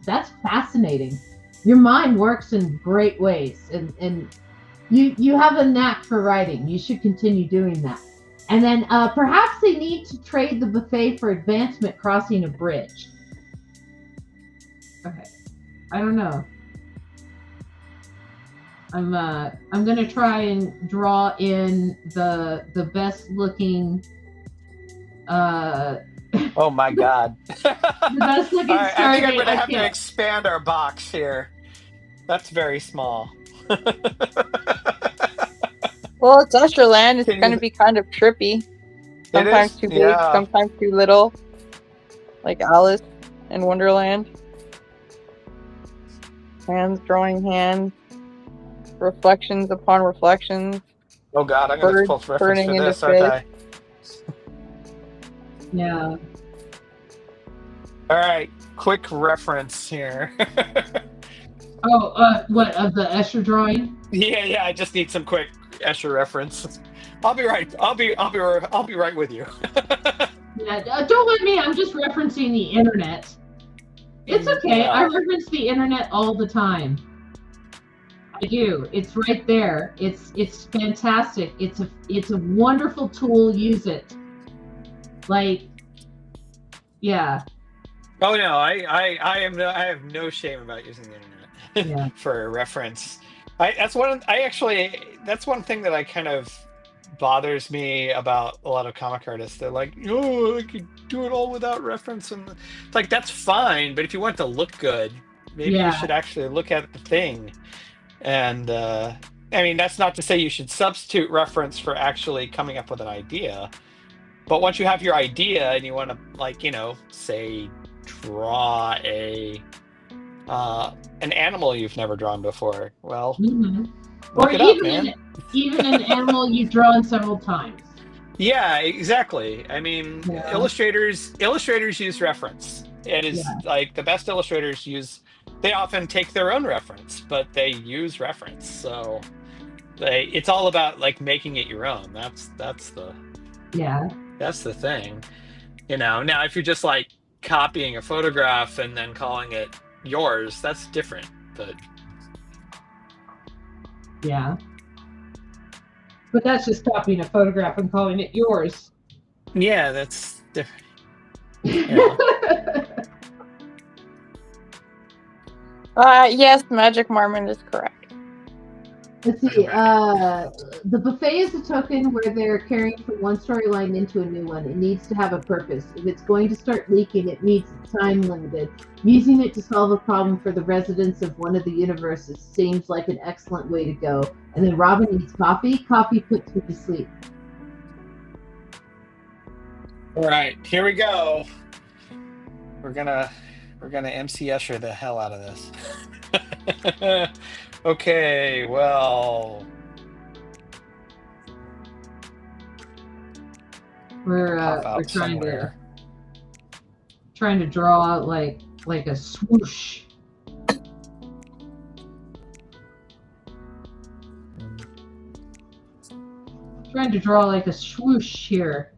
that's fascinating. Your mind works in great ways, and you have a knack for writing. You should continue doing that. And then perhaps they need to trade the buffet for advancement crossing a bridge. Okay, I don't know. I'm gonna try and draw in the best looking. Oh my God! The best looking All right, I think I'm Stargate going to I have to can. expand our box here. That's very small. Well, it's Usherland. It's Can going to you? be kind of trippy. It Sometimes is. too big, Yeah. sometimes too little. Like Alice in Wonderland. Hands drawing hands. Reflections upon reflections. Oh God, I'm going to Birds pull reference turning for into this, aren't fish. I? Yeah. All right, quick reference here. Oh, what of the Escher drawing? Yeah. I just need some quick Escher reference. I'll be right. I'll be right with you. Yeah, don't let me. I'm just referencing the internet. It's okay. I Well, reference the internet all the time. I do. It's right there. It's fantastic. It's a wonderful tool. Use it. Like, yeah. oh no, I have no shame about using the internet Yeah. for reference. That's one thing that I kind of bothers me about a lot of comic artists. They're like, oh, I could do it all without reference, and it's like that's fine, but if you want it to look good, maybe you Yeah. should actually look at the thing. And I mean, that's not to say you should substitute reference for actually coming up with an idea. But once you have your idea and you want to, like, say, draw an animal you've never drawn before, well, Mm-hmm. look Or it up, man. even an animal you've drawn several times. Yeah, exactly. I mean, Yeah. illustrators use reference. It is like the best illustrators use. They often take their own reference, but they use reference. So it's all about like making it your own. That's the thing. Now if you're just like copying a photograph and then calling it yours, that's different. But yeah. But that's just copying a photograph and calling it yours. yeah, that's different. Yes, Magic Marmot is correct. Let's see. The buffet is a token where they're carrying from one storyline into a new one. It needs to have a purpose. If it's going to start leaking, it needs time limited. Using it to solve a problem for the residents of one of the universes seems like an excellent way to go. And then Robin needs coffee. Coffee puts me to sleep. All right, here we go. We're gonna MC Escher the hell out of this. Okay, well, We're trying to draw out like a swoosh. Trying to draw like a swoosh here.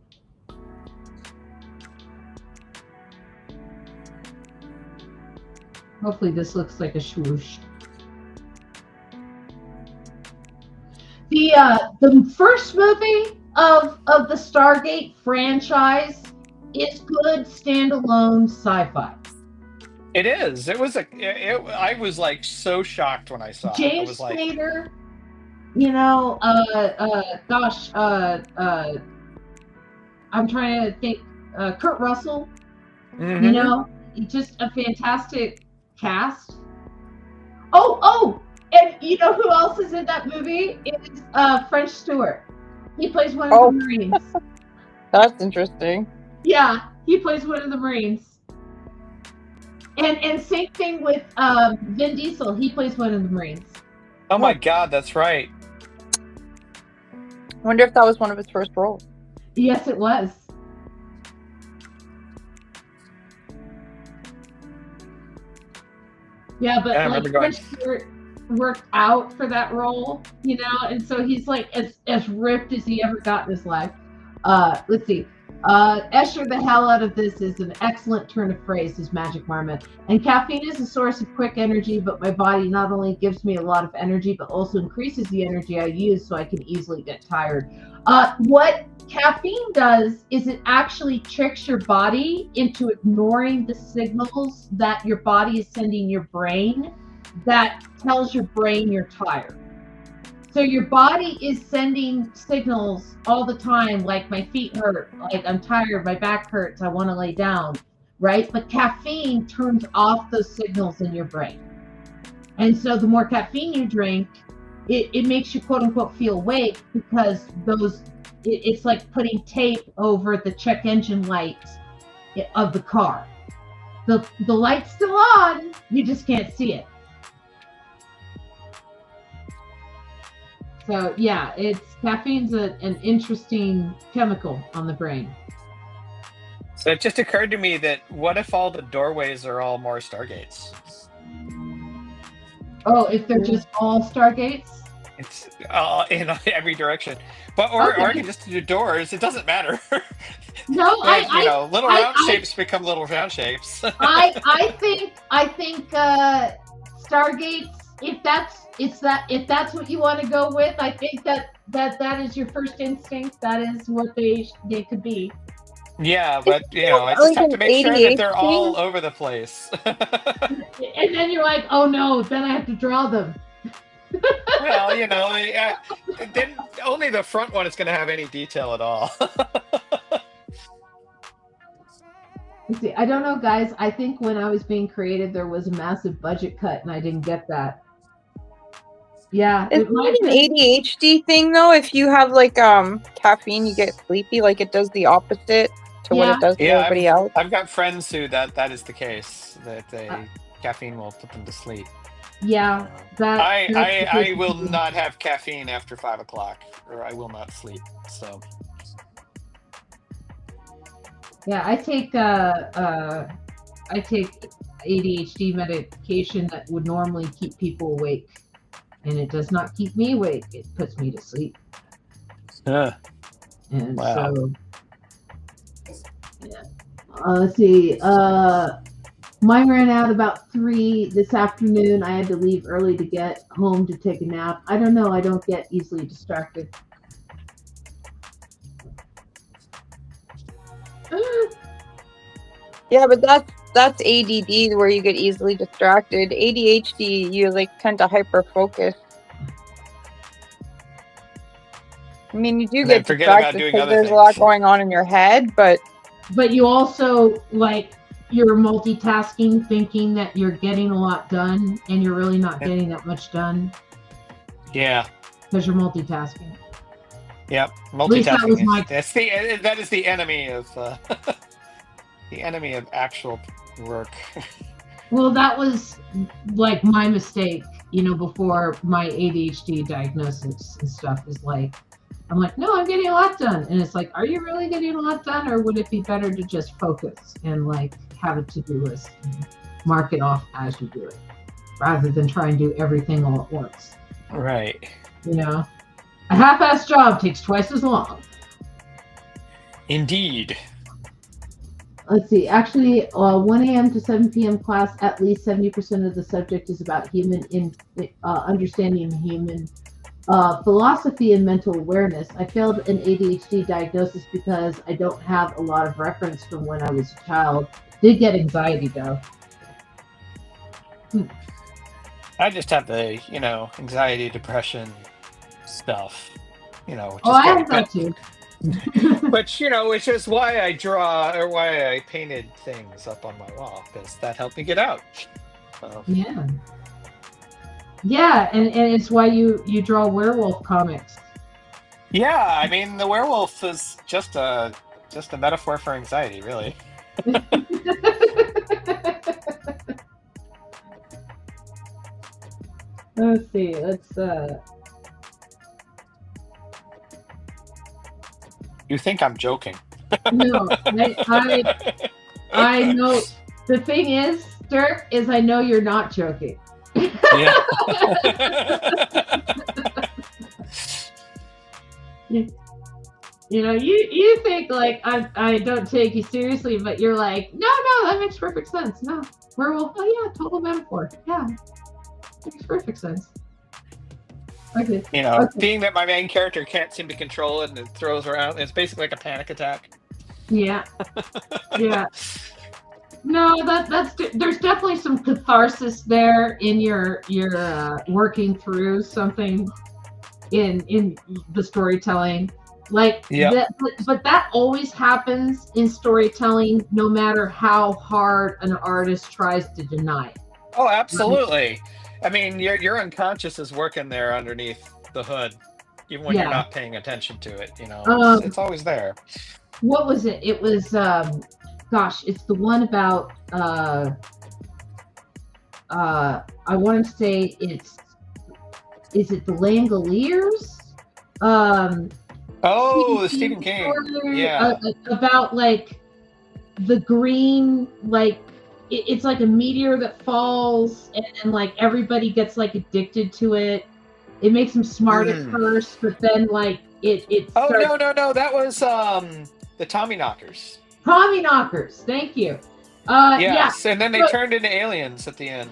Hopefully this looks like a swoosh. The first movie of the Stargate franchise is good standalone sci-fi. it is. It was I was like so shocked when I saw it. I James was like, Spader, I'm trying to think. Kurt Russell, just a fantastic cast. Oh, and you know who else is in that movie? It's French Stewart. He plays one of the Marines. That's interesting. Yeah, he plays one of the Marines. And same thing with Vin Diesel. He plays one of the Marines. oh my God, that's right. I wonder if that was one of his first roles. Yes, it was. Yeah, but like French Stewart worked out for that role, and so he's like as ripped as he ever got in his life. Let's see. Escher the hell out of this is an excellent turn of phrase, says Magic Marmot. And caffeine is a source of quick energy, but my body not only gives me a lot of energy, but also increases the energy I use so I can easily get tired. What caffeine does is it actually tricks your body into ignoring the signals that your body is sending your brain that tells your brain you're tired. So your body is sending signals all the time, like my feet hurt, like I'm tired, my back hurts, I want to lay down, right? But caffeine turns off those signals in your brain. And so the more caffeine you drink, it makes you quote unquote feel awake, because it's like putting tape over the check engine light of the car. The light's still on, you just can't see it. So yeah, caffeine's an interesting chemical on the brain. So it just occurred to me that what if all the doorways are all more stargates? Oh, if they're just all stargates? It's in every direction, or I can just do doors. It doesn't matter. No, little round shapes become little round shapes. I think stargates. If that's what you want to go with, I think that is your first instinct. That is what they could be. Yeah, but I just have to make sure that they're all over the place. And then you're like, oh no, then I have to draw them. Well, then only the front one is going to have any detail at all. Let's see, I don't know, guys. I think when I was being creative, there was a massive budget cut, and I didn't get that. Yeah, it's not an ADHD thing though. If you have like caffeine, you get sleepy. Like it does the opposite to what it does to everybody else. I've got friends who that is the case. That caffeine will put them to sleep. Yeah, I will not have caffeine after 5 o'clock, or I will not sleep. So. Yeah, I take ADHD medication that would normally keep people awake, and it does not keep me awake. It puts me to sleep. And wow. So, yeah. Let's see. Mine ran out about 3 this afternoon. I had to leave early to get home to take a nap. I don't know. I don't get easily distracted. Yeah, but that's ADD where you get easily distracted. ADHD, you like tend to hyper focus. I mean, you do get distracted because there's a lot going on in your head, but you also you're multitasking, thinking that you're getting a lot done, and you're really not getting that much done. Yeah, because you're multitasking. Yep, multitasking. That is the enemy of the enemy of actual work. Well, that was like my mistake, before my ADHD diagnosis and stuff. Is I'm like, no, I'm getting a lot done, and it's like, are you really getting a lot done, or would it be better to just focus and have a to-do list and mark it off as you do it, rather than try and do everything all at once? Right. A half-assed job takes twice as long. Indeed. Let's see. Actually, 1 a.m. to 7 p.m. class, at least 70% of the subject is about understanding human philosophy and mental awareness. I failed an ADHD diagnosis because I don't have a lot of reference from when I was a child. Did get anxiety though. I just have the, anxiety, depression stuff, I have that too. Which, which is why I draw, or why I painted things up on my wall, because that helped me get out. So. Yeah. Yeah, and it's why you draw werewolf comics. Yeah, I mean, the werewolf is just a metaphor for anxiety, really. Let's see. You think I'm joking? No, I know. The thing is, Dirk, is I know you're not joking. Yeah. You know, you think like I don't take you seriously, but you're like, no, that makes perfect sense. No, werewolf. Oh yeah, total metaphor. Yeah, makes perfect sense. Okay. You know, Okay. being that my main character can't seem to control it and it throws around, it's basically like a panic attack. Yeah. Yeah. No, there's definitely some catharsis there in your working through something in the storytelling. Like but that always happens in storytelling, no matter how hard an artist tries to deny it. Oh, absolutely. I mean, your unconscious is working there underneath the hood, even when you're not paying attention to it. You know, it's always there. What was it? It was gosh, it's the one about I want to say is it the Langoliers? Oh, Stephen King. Yeah. About like the green, like it's like a meteor that falls and like everybody gets like addicted to it. It makes them smart at first, but then like it Oh, starts... no, that was the Tommyknockers. Tommyknockers, thank you. Yes, and then they turned into aliens at the end.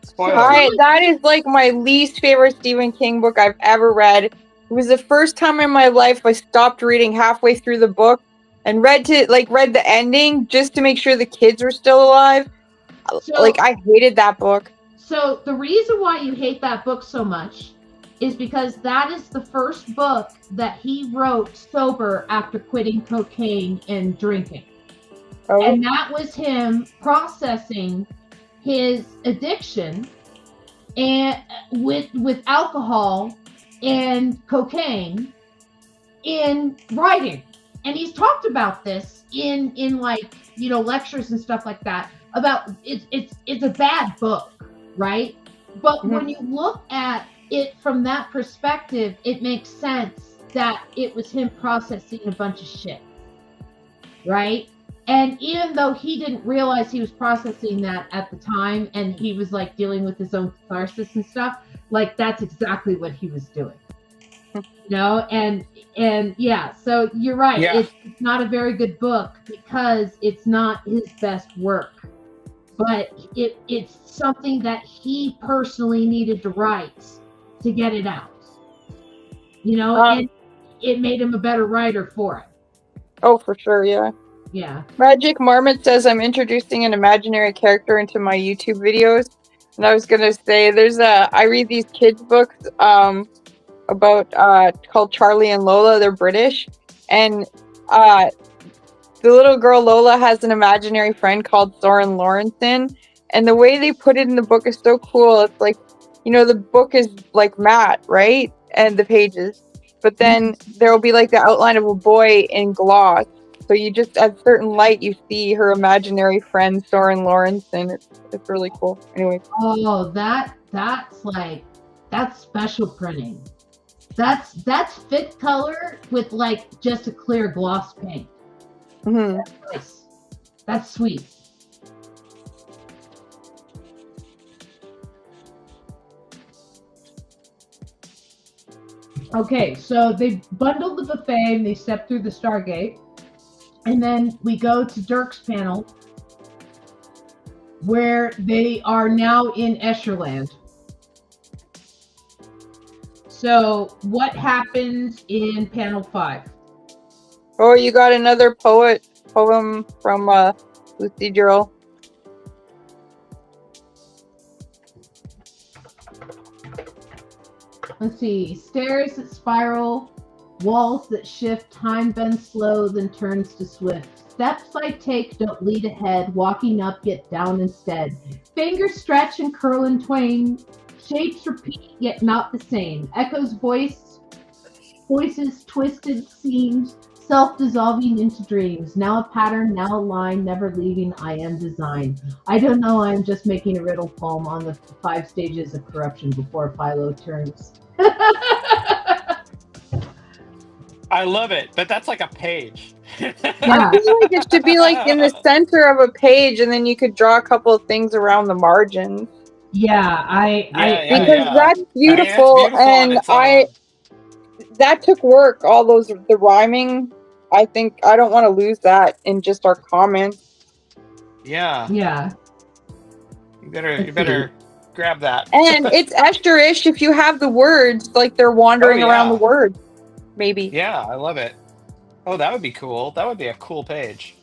Spoiler. All right, that is like my least favorite Stephen King book I've ever read. It was the first time in my life I stopped reading halfway through the book and read the ending just to make sure the kids were still alive. So, like, I hated that book. So the reason why you hate that book so much is because that is the first book that he wrote sober after quitting cocaine and drinking. Oh. And that was him processing his addiction and with alcohol and cocaine in writing. And he's talked about this in like, you know, lectures and stuff like that about it's a bad book, right? But when you look at it from that perspective, it makes sense that it was him processing a bunch of shit, right? And even though he didn't realize he was processing that at the time, and he was like dealing with his own catharsis and stuff, like that's exactly what he was doing. You know, and yeah, so you're right. Yeah. It's not a very good book because it's not his best work, but it's something that he personally needed to write to get it out. You know, and it made him a better writer for it. Oh, for sure, yeah. Yeah. Magic Marmot says I'm introducing an imaginary character into my YouTube videos. And I was gonna say I read these kids books about called Charlie and Lola. They're British. And the little girl Lola has an imaginary friend called Soren Lawrenson. And the way they put it in the book is so cool. It's like, you know, the book is like matte, right? And the pages. But then there will be like the outline of a boy in gloss. So you just, at certain light, you see her imaginary friend, Soren Lawrenson. It's really cool. Anyway. Oh, that's special printing. That's fifth color with like just a clear gloss paint. Mm-hmm. That's nice. That's sweet. Okay, so they bundled the buffet and they step through the Stargate. And then we go to Dirk's panel, where they are now in Escherland. So what happens in panel 5? Oh, you got another poem from Lucy Jarrell. Let's see. Stairs that spiral, walls that shift, time bends slow, then turns to swift. Steps I take don't lead ahead, walking up get down instead. Fingers stretch and curl in twain, shapes repeat yet not the same. Echoes voices twisted seams, self-dissolving into dreams. Now a pattern, now a line, never leaving, I am design. I don't know, I'm just making a riddle poem on the 5 stages of corruption before Philo turns. I love it, but that's like a page. Yeah. I feel like it should be like in the center of a page, and then you could draw a couple of things around the margins. Yeah, because that's beautiful, and that took work. All the rhyming. I think I don't want to lose that in just our comments. Yeah. Yeah. You better grab that. And it's Escher-ish if you have the words, like they're wandering around the words. Maybe. Yeah, I love it. Oh, that would be cool. That would be a cool page.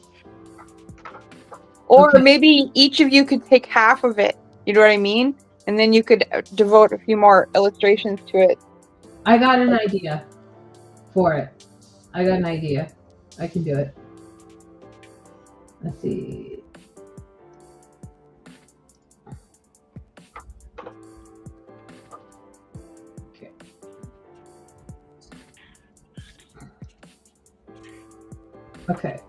Or maybe each of you could take half of it. You know what I mean? And then you could devote a few more illustrations to it. I got an idea for it. I got an idea. I can do it. Let's see. Okay. Okay.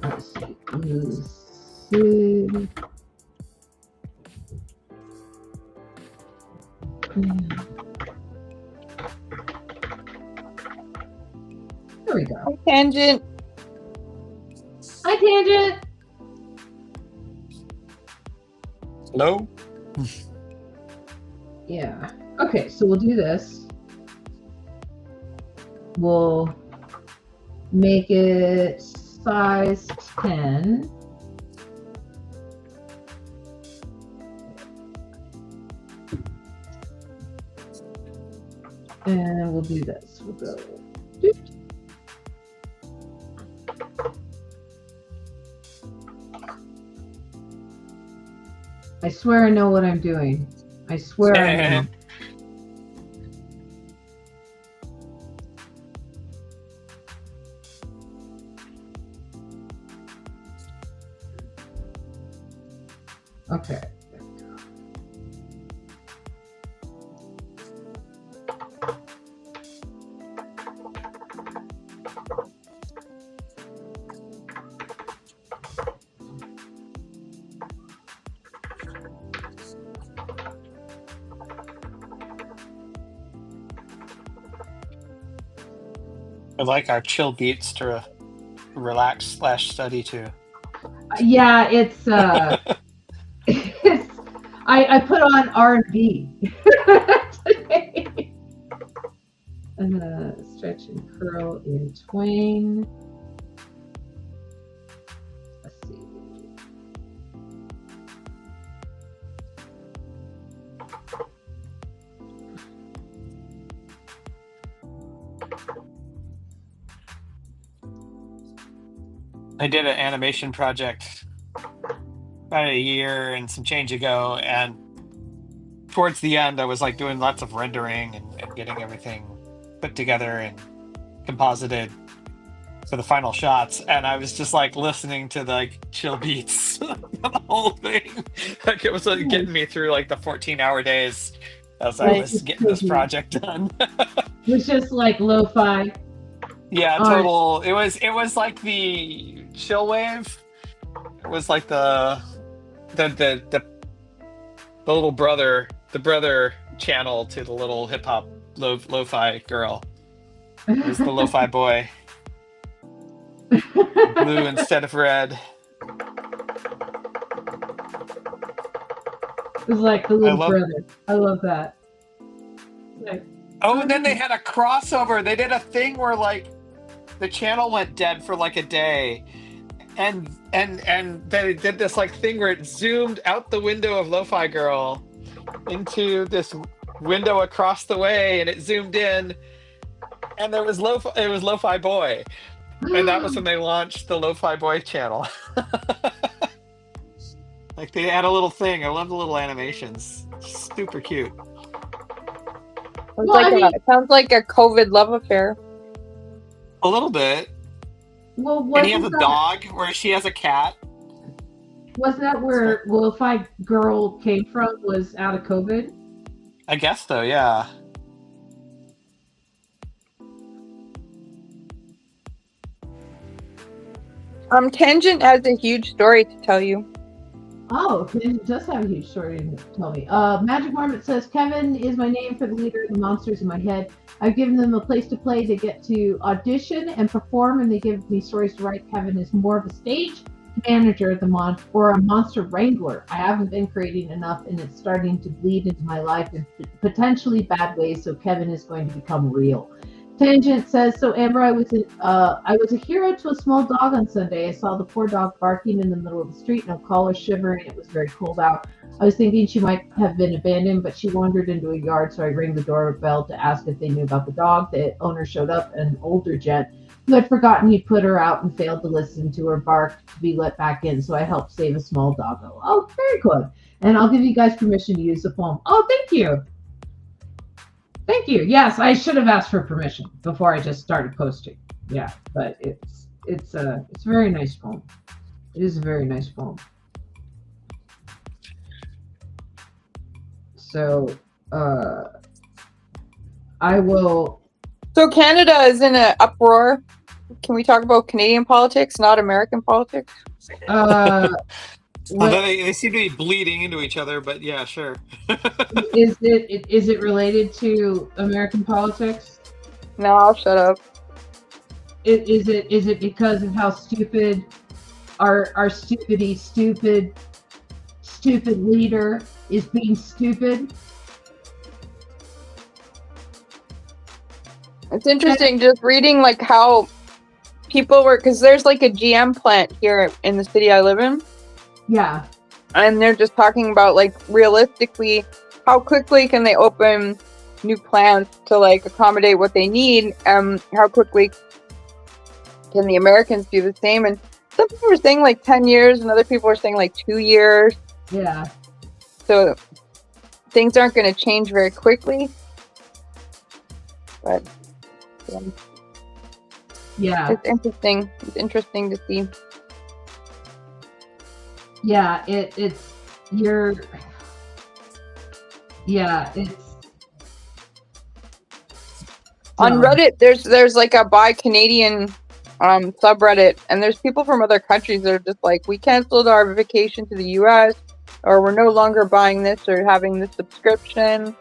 Let's see. There we go. Hi, Tangent. Hi, Tangent. Hello? Yeah. Okay, so we'll do this. We'll make it size 10. And we'll do this. We'll go. Doot. I swear I know what I'm doing. I swear I know. Okay. I like our chill beats to relax / study to. Yeah, it's it's I put on R&B today. I'm gonna stretch and curl in twain. Let's see. I did an animation project about a year and some change ago, and towards the end I was like doing lots of rendering and getting everything put together and composited for the final shots, and I was just like listening to the like chill beats the whole thing. Like it was like getting me through like the 14-hour days as I was getting this project done. It was just like lo-fi. Yeah, total. It was like the chill wave. It was like the little brother, the brother channel to the little hip hop lo-fi girl. It was the lo-fi boy. Blue instead of red. It was like the little brother. I love that. Like, oh, and then they had a crossover. They did a thing where like the channel went dead for like a day, and they did this like thing where it zoomed out the window of Lo-Fi Girl into this window across the way, and it zoomed in, and there was Lo-Fi Boy, and that was when they launched the Lo-Fi Boy channel. Like they had a little thing. I love the little animations. Super cute. It sounds like a COVID love affair. A little bit. well, And he has a dog where she has a cat. Was that where Lo-Fi Girl came from? Was out of COVID? I guess so, yeah. Tangent has a huge story to tell you. Oh, it does have a huge story to tell me. Magic Marmot says, Kevin is my name for the leader of the monsters in my head. I've given them a place to play. They get to audition and perform, and they give me stories to write. Kevin is more of a stage manager at the or a monster wrangler. I haven't been creating enough, and it's starting to bleed into my life in potentially bad ways. So Kevin is going to become real. Tangent says, so Amber, I was a hero to a small dog on Sunday. I saw the poor dog barking in the middle of the street, no collar, shivering. It was very cold out. I was thinking she might have been abandoned, but she wandered into a yard, so I rang the doorbell to ask if they knew about the dog. The owner showed up, an older gent who had forgotten he'd put her out and failed to listen to her bark to be let back in, so I helped save a small doggo. Oh, very good. And I'll give you guys permission to use the poem. Oh, thank you. Thank you. Yes, I should have asked for permission before I just started posting. Yeah, but it's a very nice poem. It is a very nice poem. So I will. So Canada is in an uproar. Can we talk about Canadian politics, not American politics? Although they seem to be bleeding into each other, but yeah, sure. Is it related to American politics? No, I'll shut up. Is it because of how stupid our stupid leader is being stupid? It's interesting just reading like how people were, because there's like a GM plant here in the city I live in. Yeah. And they're just talking about like realistically how quickly can they open new plants to like accommodate what they need, how quickly can the Americans do the same. And some people were saying like 10 years and other people were saying like 2 years. Yeah. So things aren't going to change very quickly. But yeah. It's interesting. It's interesting to see. Yeah, it's on Reddit. There's like a Buy Canadian subreddit, and there's people from other countries that are just like, we canceled our vacation to the US, or we're no longer buying this or having this subscription.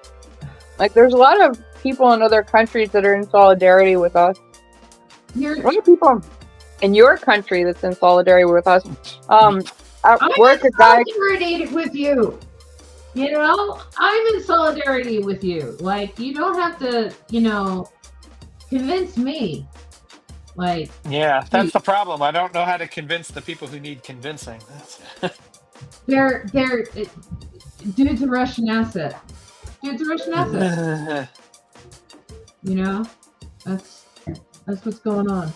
Like there's a lot of people in other countries that are in solidarity with us. A lot of people in your country that's in solidarity with us. At work, a guy. I'm solidarity with you. You know, I'm in solidarity with you. Like, you don't have to, convince me. Like, yeah, that's the problem. I don't know how to convince the people who need convincing. they're dude's a Russian asset. Dude's a Russian asset. That's what's going on.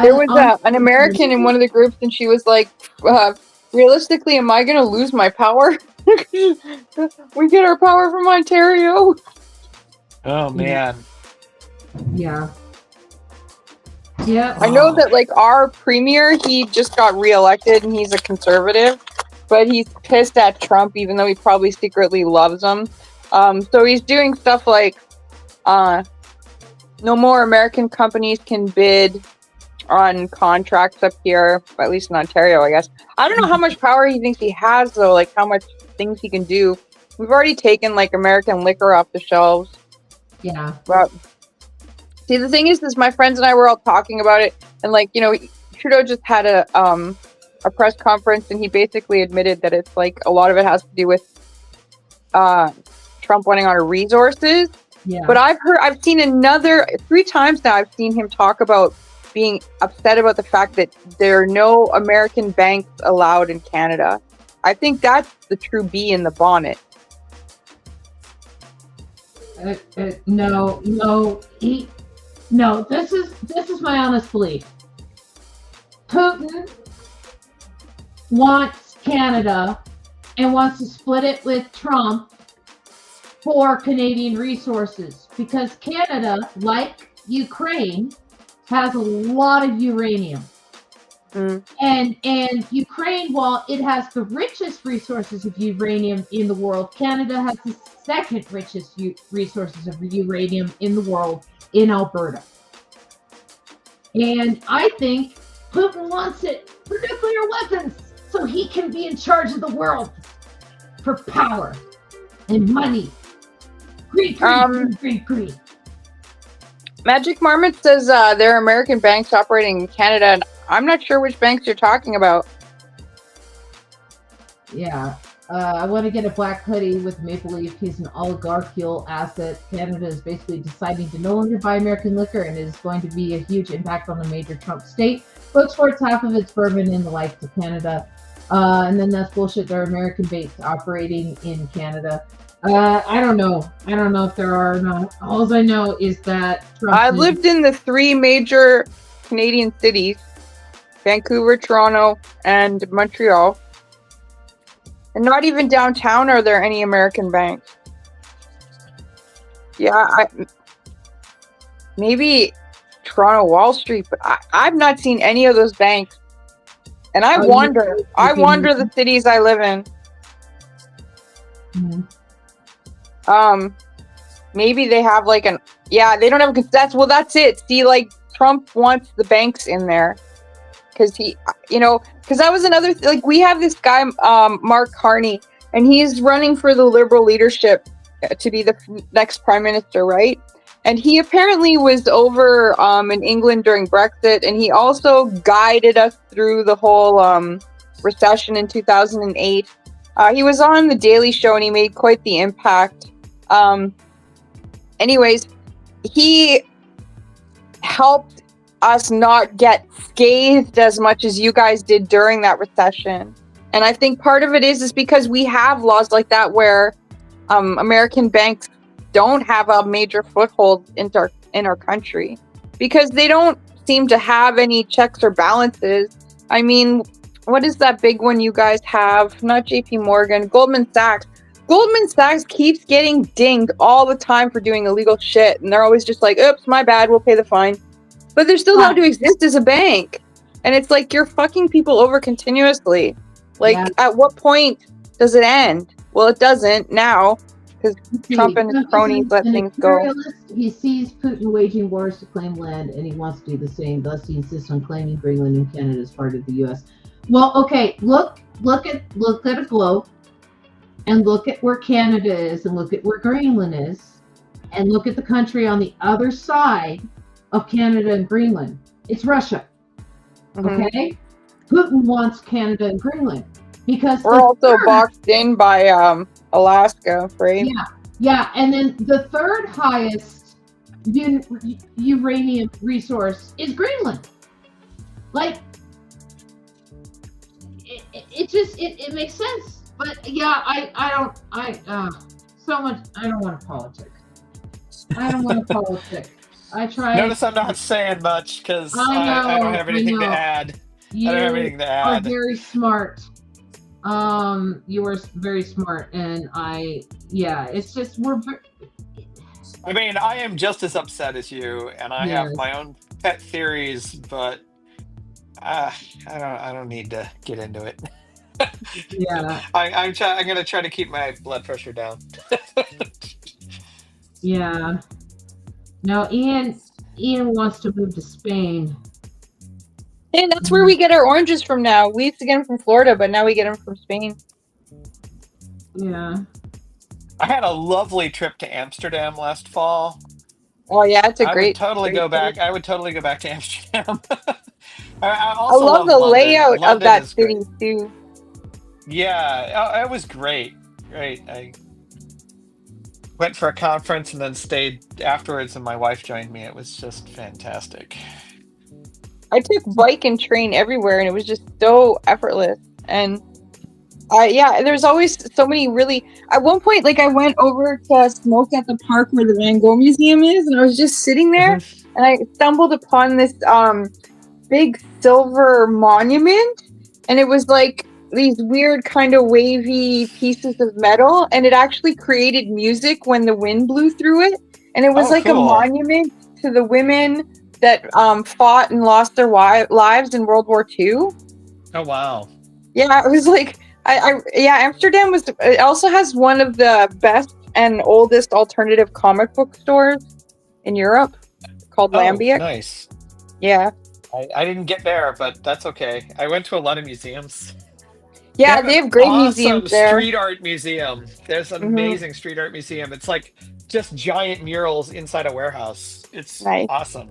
There was an American in one of the groups, and she was like, realistically, am I going to lose my power? We get our power from Ontario. Oh, man. Yeah. Yeah. I know that, like, our premier, he just got reelected, and he's a conservative, but he's pissed at Trump, even though he probably secretly loves him. So he's doing stuff like, no more American companies can bid on contracts up here, at least in Ontario, I guess. I don't know how much power he thinks he has, though, like how much things he can do. We've already taken like American liquor off the shelves. Yeah. But see, the thing is my friends and I were all talking about it, and like, Trudeau just had a press conference, and he basically admitted that it's like a lot of it has to do with Trump wanting our resources. Yeah. But I've seen 3 times now, I've seen him talk about being upset about the fact that there are no American banks allowed in Canada. I think that's the true bee in the bonnet. No. This is my honest belief. Putin wants Canada and wants to split it with Trump for Canadian resources, because Canada, like Ukraine, has a lot of uranium. And Ukraine, while it has the richest resources of uranium in the world, Canada has the second richest resources of uranium in the world in Alberta. And I think Putin wants it for nuclear weapons so he can be in charge of the world for power and money. Greed. Magic Marmot says there are American banks operating in Canada, and I'm not sure which banks you're talking about. Yeah. I want to get a black hoodie with Maple Leaf. He's an oligarchical asset. Canada is basically deciding to no longer buy American liquor, and it is going to be a huge impact on the major Trump state. But exports half of its bourbon in the likes of Canada. And then that's bullshit. There are American banks operating in Canada. I don't know. I don't know if there are or not. All I know is that Trump I've lived in the 3 major Canadian cities: Vancouver, Toronto, and Montreal. And not even downtown are there any American banks. Yeah, maybe Toronto Wall Street, but I've not seen any of those banks. And I wander the cities I live in. Mm-hmm. Maybe they have like they don't have that's it. See, like Trump wants the banks in there. Because that was another like we have this guy Mark Carney, and he's running for the Liberal leadership to be the next prime minister, right? And he apparently was over in England during Brexit, and he also guided us through the whole recession in 2008. He was on the Daily Show, and he made quite the impact. Anyways, he helped us not get scathed as much as you guys did during that recession. And I think part of it is because we have laws like that where American banks don't have a major foothold in our country because they don't seem to have any checks or balances. I mean, what is that big one you guys have? Not JP Morgan, Goldman Sachs. Goldman Sachs keeps getting dinged all the time for doing illegal shit, and they're always just like, oops, my bad, we'll pay the fine. But they're still allowed to exist as a bank. And it's like you're fucking people over continuously. Like, at what point does it end? Well, it doesn't now, because Trump and his cronies let things go. He sees Putin waging wars to claim land, and he wants to do the same. Thus, he insists on claiming Greenland and Canada as part of the U.S. Well, okay, look at a globe, and look at where Canada is, and look at where Greenland is, and look at the country on the other side of Canada and Greenland. It's Russia. Mm-hmm. Okay? Putin wants Canada and Greenland because we're also boxed in by Alaska, right? Yeah, and then the third highest uranium resource is Greenland. Like, it makes sense. But yeah, I don't want to politic. I don't want to politic. I try. Notice I'm not saying much because I don't have anything to add. I don't have anything to add. You are very smart. You are very smart, and it's just I mean, I am just as upset as you, and I have my own pet theories, but I don't need to get into it. Yeah. I'm gonna try to keep my blood pressure down. Yeah. No, Ian wants to move to Spain. Hey, that's where we get our oranges from now. We used to get them from Florida, but now we get them from Spain. Yeah. I had a lovely trip to Amsterdam last fall. Oh yeah, it's a I great. would totally go back. I would totally go back to Amsterdam. I I love the London. layout London of that city great. too. Yeah, it was great. Great. I went for a conference and then stayed afterwards, and my wife joined me. It was just fantastic. I took bike and train everywhere, and it was just so effortless. And there's always so many really. At one point, like I went over to smoke at the park where the Van Gogh Museum is, and I was just sitting there, and I stumbled upon this big silver monument, and it was like these weird kind of wavy pieces of metal, and it actually created music when the wind blew through it, and it was cool. a monument to the women that fought and lost their lives in World War II. Oh wow! Yeah, it was like Amsterdam was. It also has one of the best and oldest alternative comic book stores in Europe, called Lambiek. Nice. Yeah. I didn't get there, but that's okay. I went to a lot of museums. Yeah, they have great museums there. Street art museum. There's an amazing street art museum. It's like just giant murals inside a warehouse. It's awesome.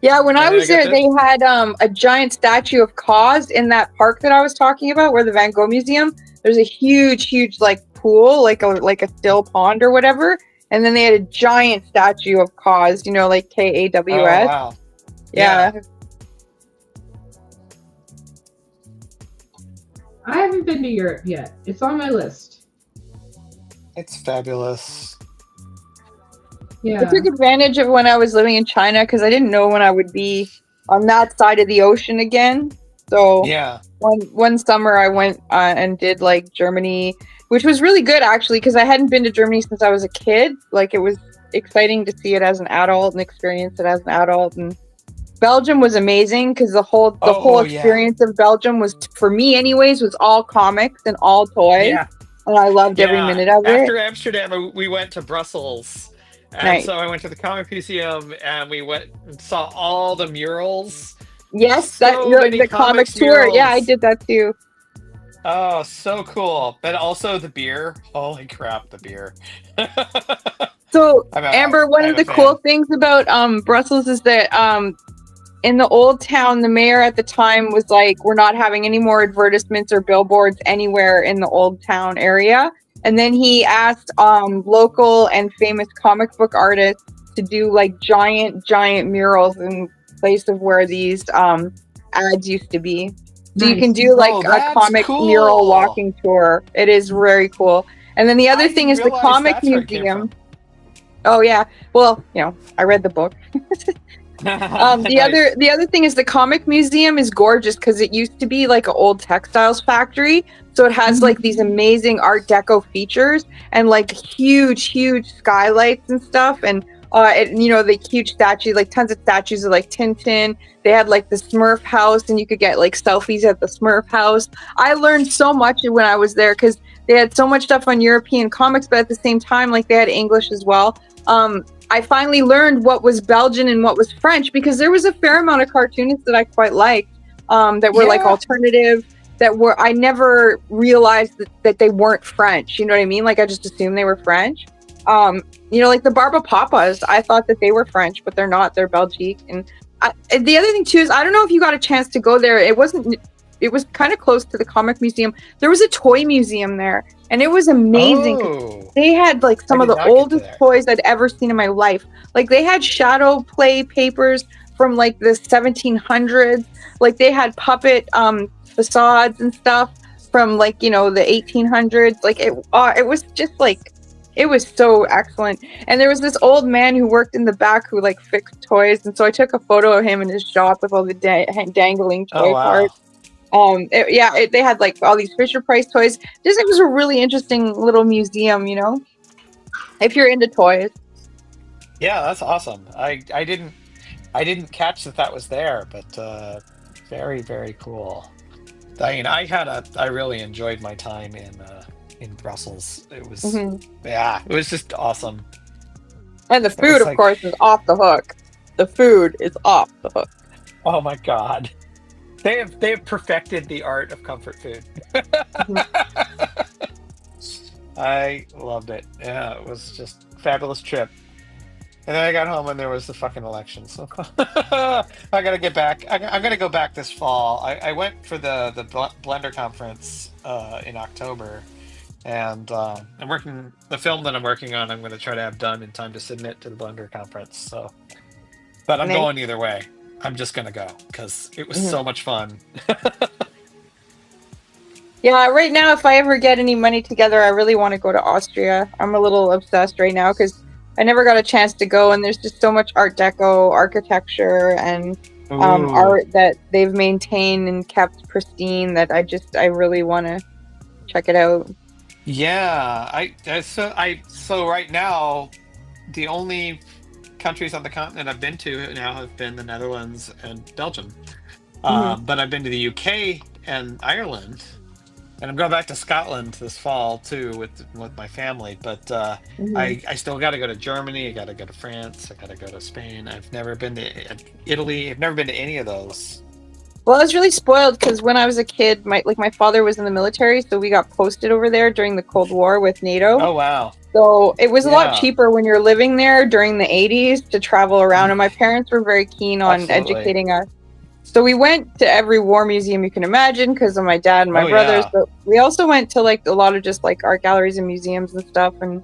Yeah, when I was there, they had a giant statue of Cause in that park that I was talking about, where the Van Gogh Museum. there's a huge like pool, like a still pond or whatever, and then they had a giant statue of Kaws, you know, like Kaws. Oh wow. Yeah. I haven't been to Europe yet. It's on my list. It's fabulous. Yeah. I took advantage of when I was living in China because I didn't know when I would be on that side of the ocean again. So Yeah. one summer I went and did like Germany, which was really good actually because I hadn't been to Germany since I was a kid. Like it was exciting to see it as an adult and experience it as an adult. And Belgium was amazing because the whole experience of Belgium was, for me anyways, was all comics and all toys. Yeah. And I loved every minute of it. After Amsterdam, we went to Brussels. And Nice. so I went to the Comic Museum and we went and saw all the murals. Yes, Many the comic tour. murals. Yeah, I did that too. Oh, so cool. But also the beer. Holy crap, the beer. So, Amber, one of the cool things about Brussels is that in the old town, the mayor at the time was like, we're not having any more advertisements or billboards anywhere in the old town area. And then he asked local and famous comic book artists to do like giant murals in place of where these ads used to be. So you can do like a comic mural walking tour. It is very cool. And then the other thing is the comic museum. Oh yeah. Well, you know, I read the book. The other thing is the comic museum is gorgeous because it used to be like an old textiles factory. So it has like these amazing Art Deco features and like huge skylights and stuff. And you know, the huge statues, like tons of statues of like Tintin. They had like the Smurf house and you could get like selfies at the Smurf house. I learned so much when I was there because they had so much stuff on European comics, but at the same time, like they had English as well. I finally learned what was Belgian and what was French because there was a fair amount of cartoonists that I quite liked that were like alternative, that were, I never realized that they weren't French. You know what I mean? Like I just assumed they were French. You know, like the Barba Papas, I thought that they were French, but they're not. They're Belgique. And the other thing too is, I don't know if you got a chance to go there. It was kind of close to the comic museum. There was a toy museum there and it was amazing. Oh, they had like some of the oldest toys I'd ever seen in my life. Like they had shadow play papers from like the 1700s. Like they had puppet facades and stuff from like, you know, the 1800s. Like it was just like, it was so excellent. And there was this old man who worked in the back who like fixed toys. And so I took a photo of him in his shop with all the dangling toy parts. They had like all these Fisher Price toys. It was a really interesting little museum, you know, if you're into toys. Yeah, that's awesome. I didn't catch that was there, but very, very cool. I mean, I really enjoyed my time in Brussels. It was it was just awesome. And the food, of course, is off the hook. The food is off the hook. Oh my God. They have perfected the art of comfort food. I loved it. Yeah, it was just a fabulous trip. And then I got home and there was the fucking election. So I gotta get back. I'm gonna go back this fall. I went for the Blender conference in October, and I'm working the film that I'm working on. I'm gonna try to have done in time to submit to the Blender conference. So, but I'm going either way. I'm just gonna go because it was so much fun. Yeah, right now, if I ever get any money together, I really want to go to Austria. I'm a little obsessed right now because I never got a chance to go, and there's just so much Art Deco architecture and art that they've maintained and kept pristine that I really want to check it out. Yeah, so right now, the only countries on the continent I've been to now have been the Netherlands and Belgium. But I've been to the UK and Ireland, and I'm going back to Scotland this fall too with my family. But I still got to go to Germany. I got to go to France. I got to go to Spain. I've never been to Italy. I've never been to any of those. Well, I was really spoiled because when I was a kid, my father was in the military, so we got posted over there during the Cold War with NATO. Oh wow! So it was a lot cheaper when you're living there during the 80s to travel around, and my parents were very keen on educating us. So we went to every war museum you can imagine because of my dad and my brothers. Yeah. But we also went to like a lot of just like art galleries and museums and stuff. And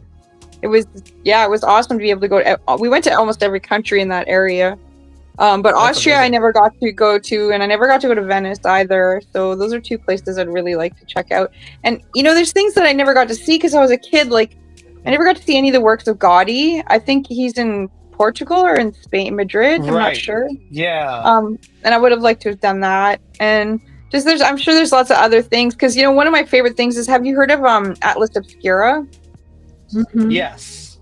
it was awesome to be able to go to. We went to almost every country in that area. But Austria, I never got to go to, and I never got to go to Venice either. So those are two places I'd really like to check out. And there's things that I never got to see because I was a kid. Like, I never got to see any of the works of Gaudi. I think he's in Portugal or in Spain, Madrid. I'm not sure. Yeah. And I would have liked to have done that. And just I'm sure there's lots of other things because one of my favorite things is, have you heard of Atlas Obscura? Mm-hmm. Yes.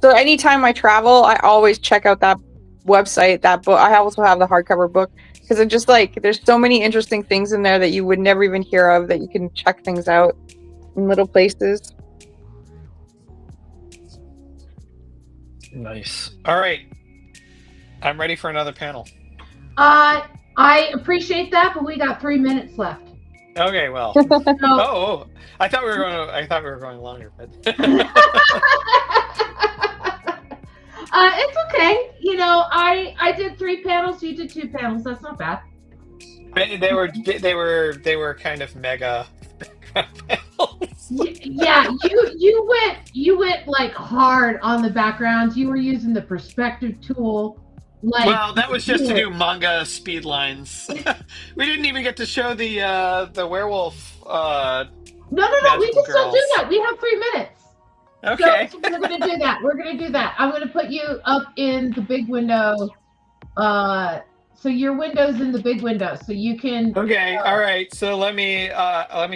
So anytime I travel, I always check out that website, that book. I also have the hardcover book because it's just like there's so many interesting things in there that you would never even hear of, that you can check things out in little places. Nice. All right, I'm ready for another panel. I appreciate that, but we got 3 minutes left. Okay, well. So, I thought we were going longer, but it's okay. I did 3 panels. You did 2 panels. That's not bad. they were kind of mega panels. Yeah, you went like hard on the backgrounds. You were using the perspective tool. Well, that was just to do manga speed lines. We didn't even get to show the werewolf. No. We can still do that. We have 3 minutes. Okay. So we're gonna do that. I'm gonna put you up in the big window. So your window's in the big window, so you can. Okay. All right. So let me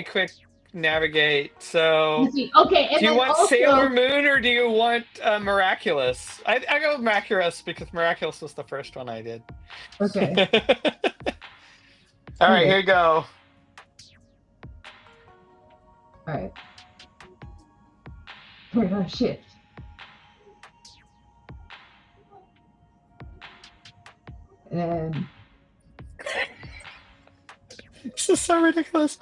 quick navigate. So. Okay. And do you want Sailor Moon or do you want Miraculous? I go with Miraculous because Miraculous was the first one I did. Okay. All right. Here you go. All right. We're gonna shift. And this is so ridiculous.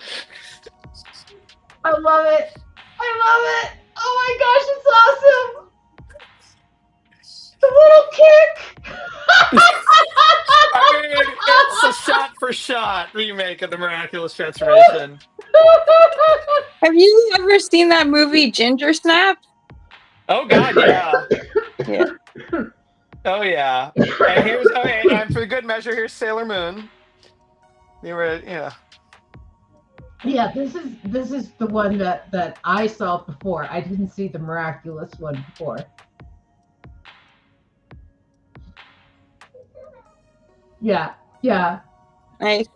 I love it. Oh my gosh, it's awesome. The little kick. I mean, it's a shot-for-shot remake of the Miraculous Transformation. Have you ever seen that movie Ginger Snap? Oh God, yeah. Yeah. Oh yeah. And and for good measure, here's Sailor Moon. Yeah. Yeah, this is the one that I saw before. I didn't see the Miraculous one before. Yeah. Nice.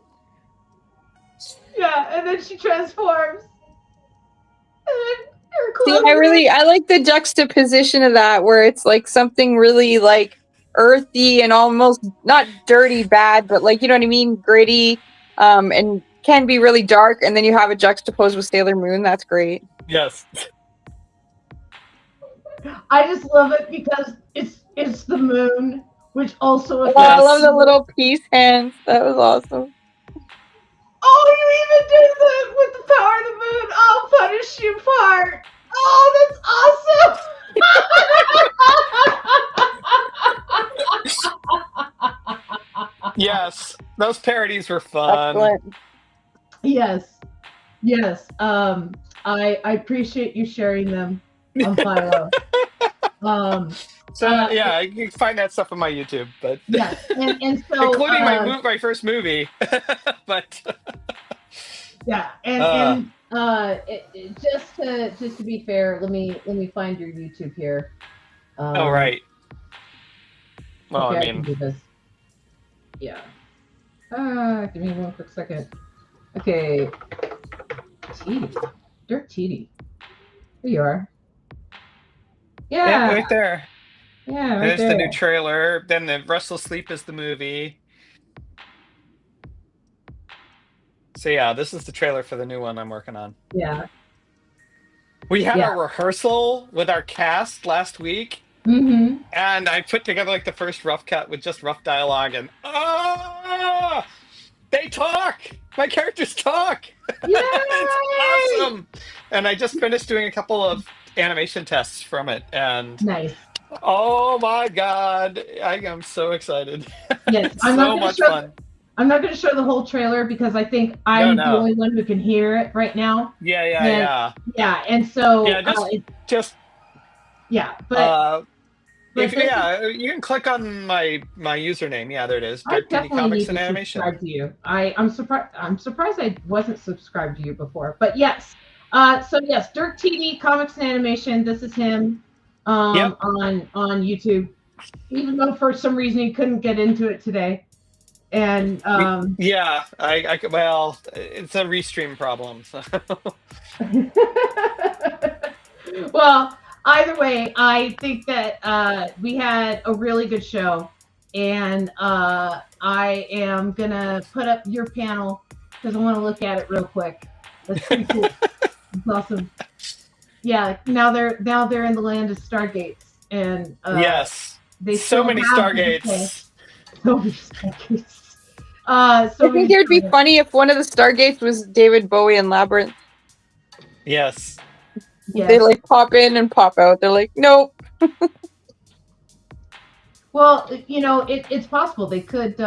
Yeah, and then she transforms. And then her See, clothes I like the juxtaposition of that, where it's like something really like earthy and almost not dirty bad, but like, you know what I mean, gritty, and can be really dark, and then you have it juxtaposed with Sailor Moon. That's great. Yes. I just love it because it's the moon, which also Oh, I love the little peace hands. That was awesome. Oh, you even did the with the power of the moon. I'll punish you part. Oh, that's awesome. Yes, those parodies were fun. Excellent. Yes. I appreciate you sharing them on Philo. Yeah, you can find that stuff on my YouTube, but yes, and so including my first movie, but yeah, and just to be fair, let me find your YouTube here. Oh right. Well, okay, I I can mean, do this. Yeah. Give me one quick second. Okay. Tiede. Dirk Tiede. There you are. yeah, right there. Yeah, right There's there. the new trailer. Then the Restless Sleep is the movie. So yeah, this is the trailer for the new one I'm working on. Yeah. We had Yeah. a rehearsal with our cast last week, Mm-hmm. and I put together like the first rough cut with just rough dialogue, and they talk. My characters talk. It's awesome. And I just finished doing a couple of animation tests from it, and Nice. oh my God, I am so excited. Yes, It's so much fun. I'm not going to show the whole trailer because I think I'm the only one who can hear it right now. Yeah. And so Yeah, but you can click on my username. Yeah, there it is. I Dirk Tiede definitely Comics need and to Animation. subscribe to you. I'm surprised I wasn't subscribed to you before. But yes. So yes, Dirk Tiede Comics and Animation. This is him on YouTube. Even though for some reason he couldn't get into it today. And yeah, well, it's a restream problem. So. Well, either way, I think that we had a really good show, and I am gonna put up your panel because I want to look at it real quick. That's pretty cool. It's awesome. Yeah, now they're in the land of Stargates, and yes, they so many Stargates. So many Stargates. I think it would be funny if one of the Stargates was David Bowie in Labyrinth. Yes. They like pop in and pop out. They're like, nope. Well, it's possible they could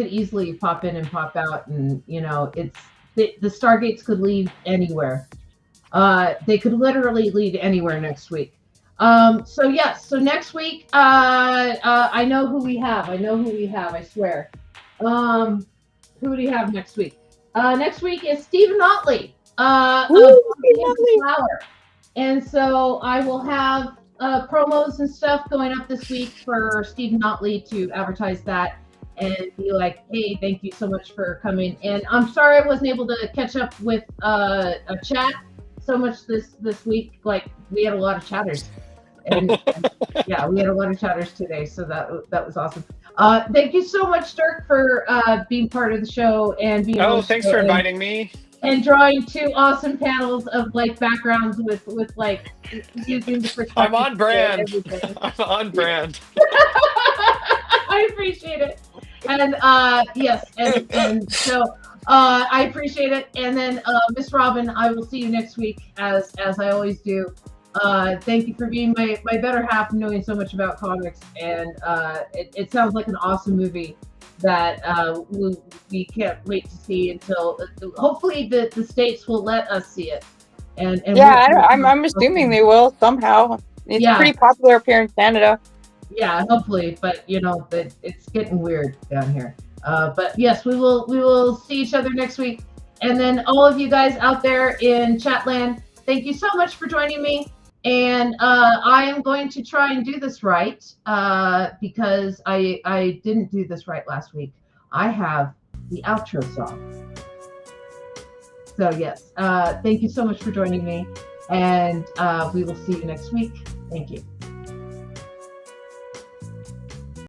easily pop in and pop out, and it's the Stargates could leave anywhere. They could literally leave anywhere next week. So next week, I know who we have. I swear. Who do we have next week? Next week is Stephen Otley. Flower. And so I will have promos and stuff going up this week for Stephen Otley to advertise that and be like, hey, thank you so much for coming. And I'm sorry I wasn't able to catch up with a chat so much this week. Like, we had a lot of chatters. And yeah, we had a lot of chatters today, so that was awesome. Thank you so much, Dirk, for being part of the show and being. Oh, thanks for inviting me. And drawing 2 awesome panels of like backgrounds with like using the perspective. I'm on brand. I'm on brand. I appreciate it. And yes, and so I appreciate it. And then Miss Robin, I will see you next week as I always do. Thank you for being my better half and knowing so much about comics. And it sounds like an awesome movie that we can't wait to see until hopefully the states will let us see it. And yeah, I'm assuming they will somehow. It's pretty popular up here in Canada. Yeah, hopefully, but it's getting weird down here. But yes, we will see each other next week. And then all of you guys out there in Chatland, thank you so much for joining me. And I am going to try and do this right because I didn't do this right last week. I have the outro song. So yes, thank you so much for joining me. And we will see you next week. Thank you.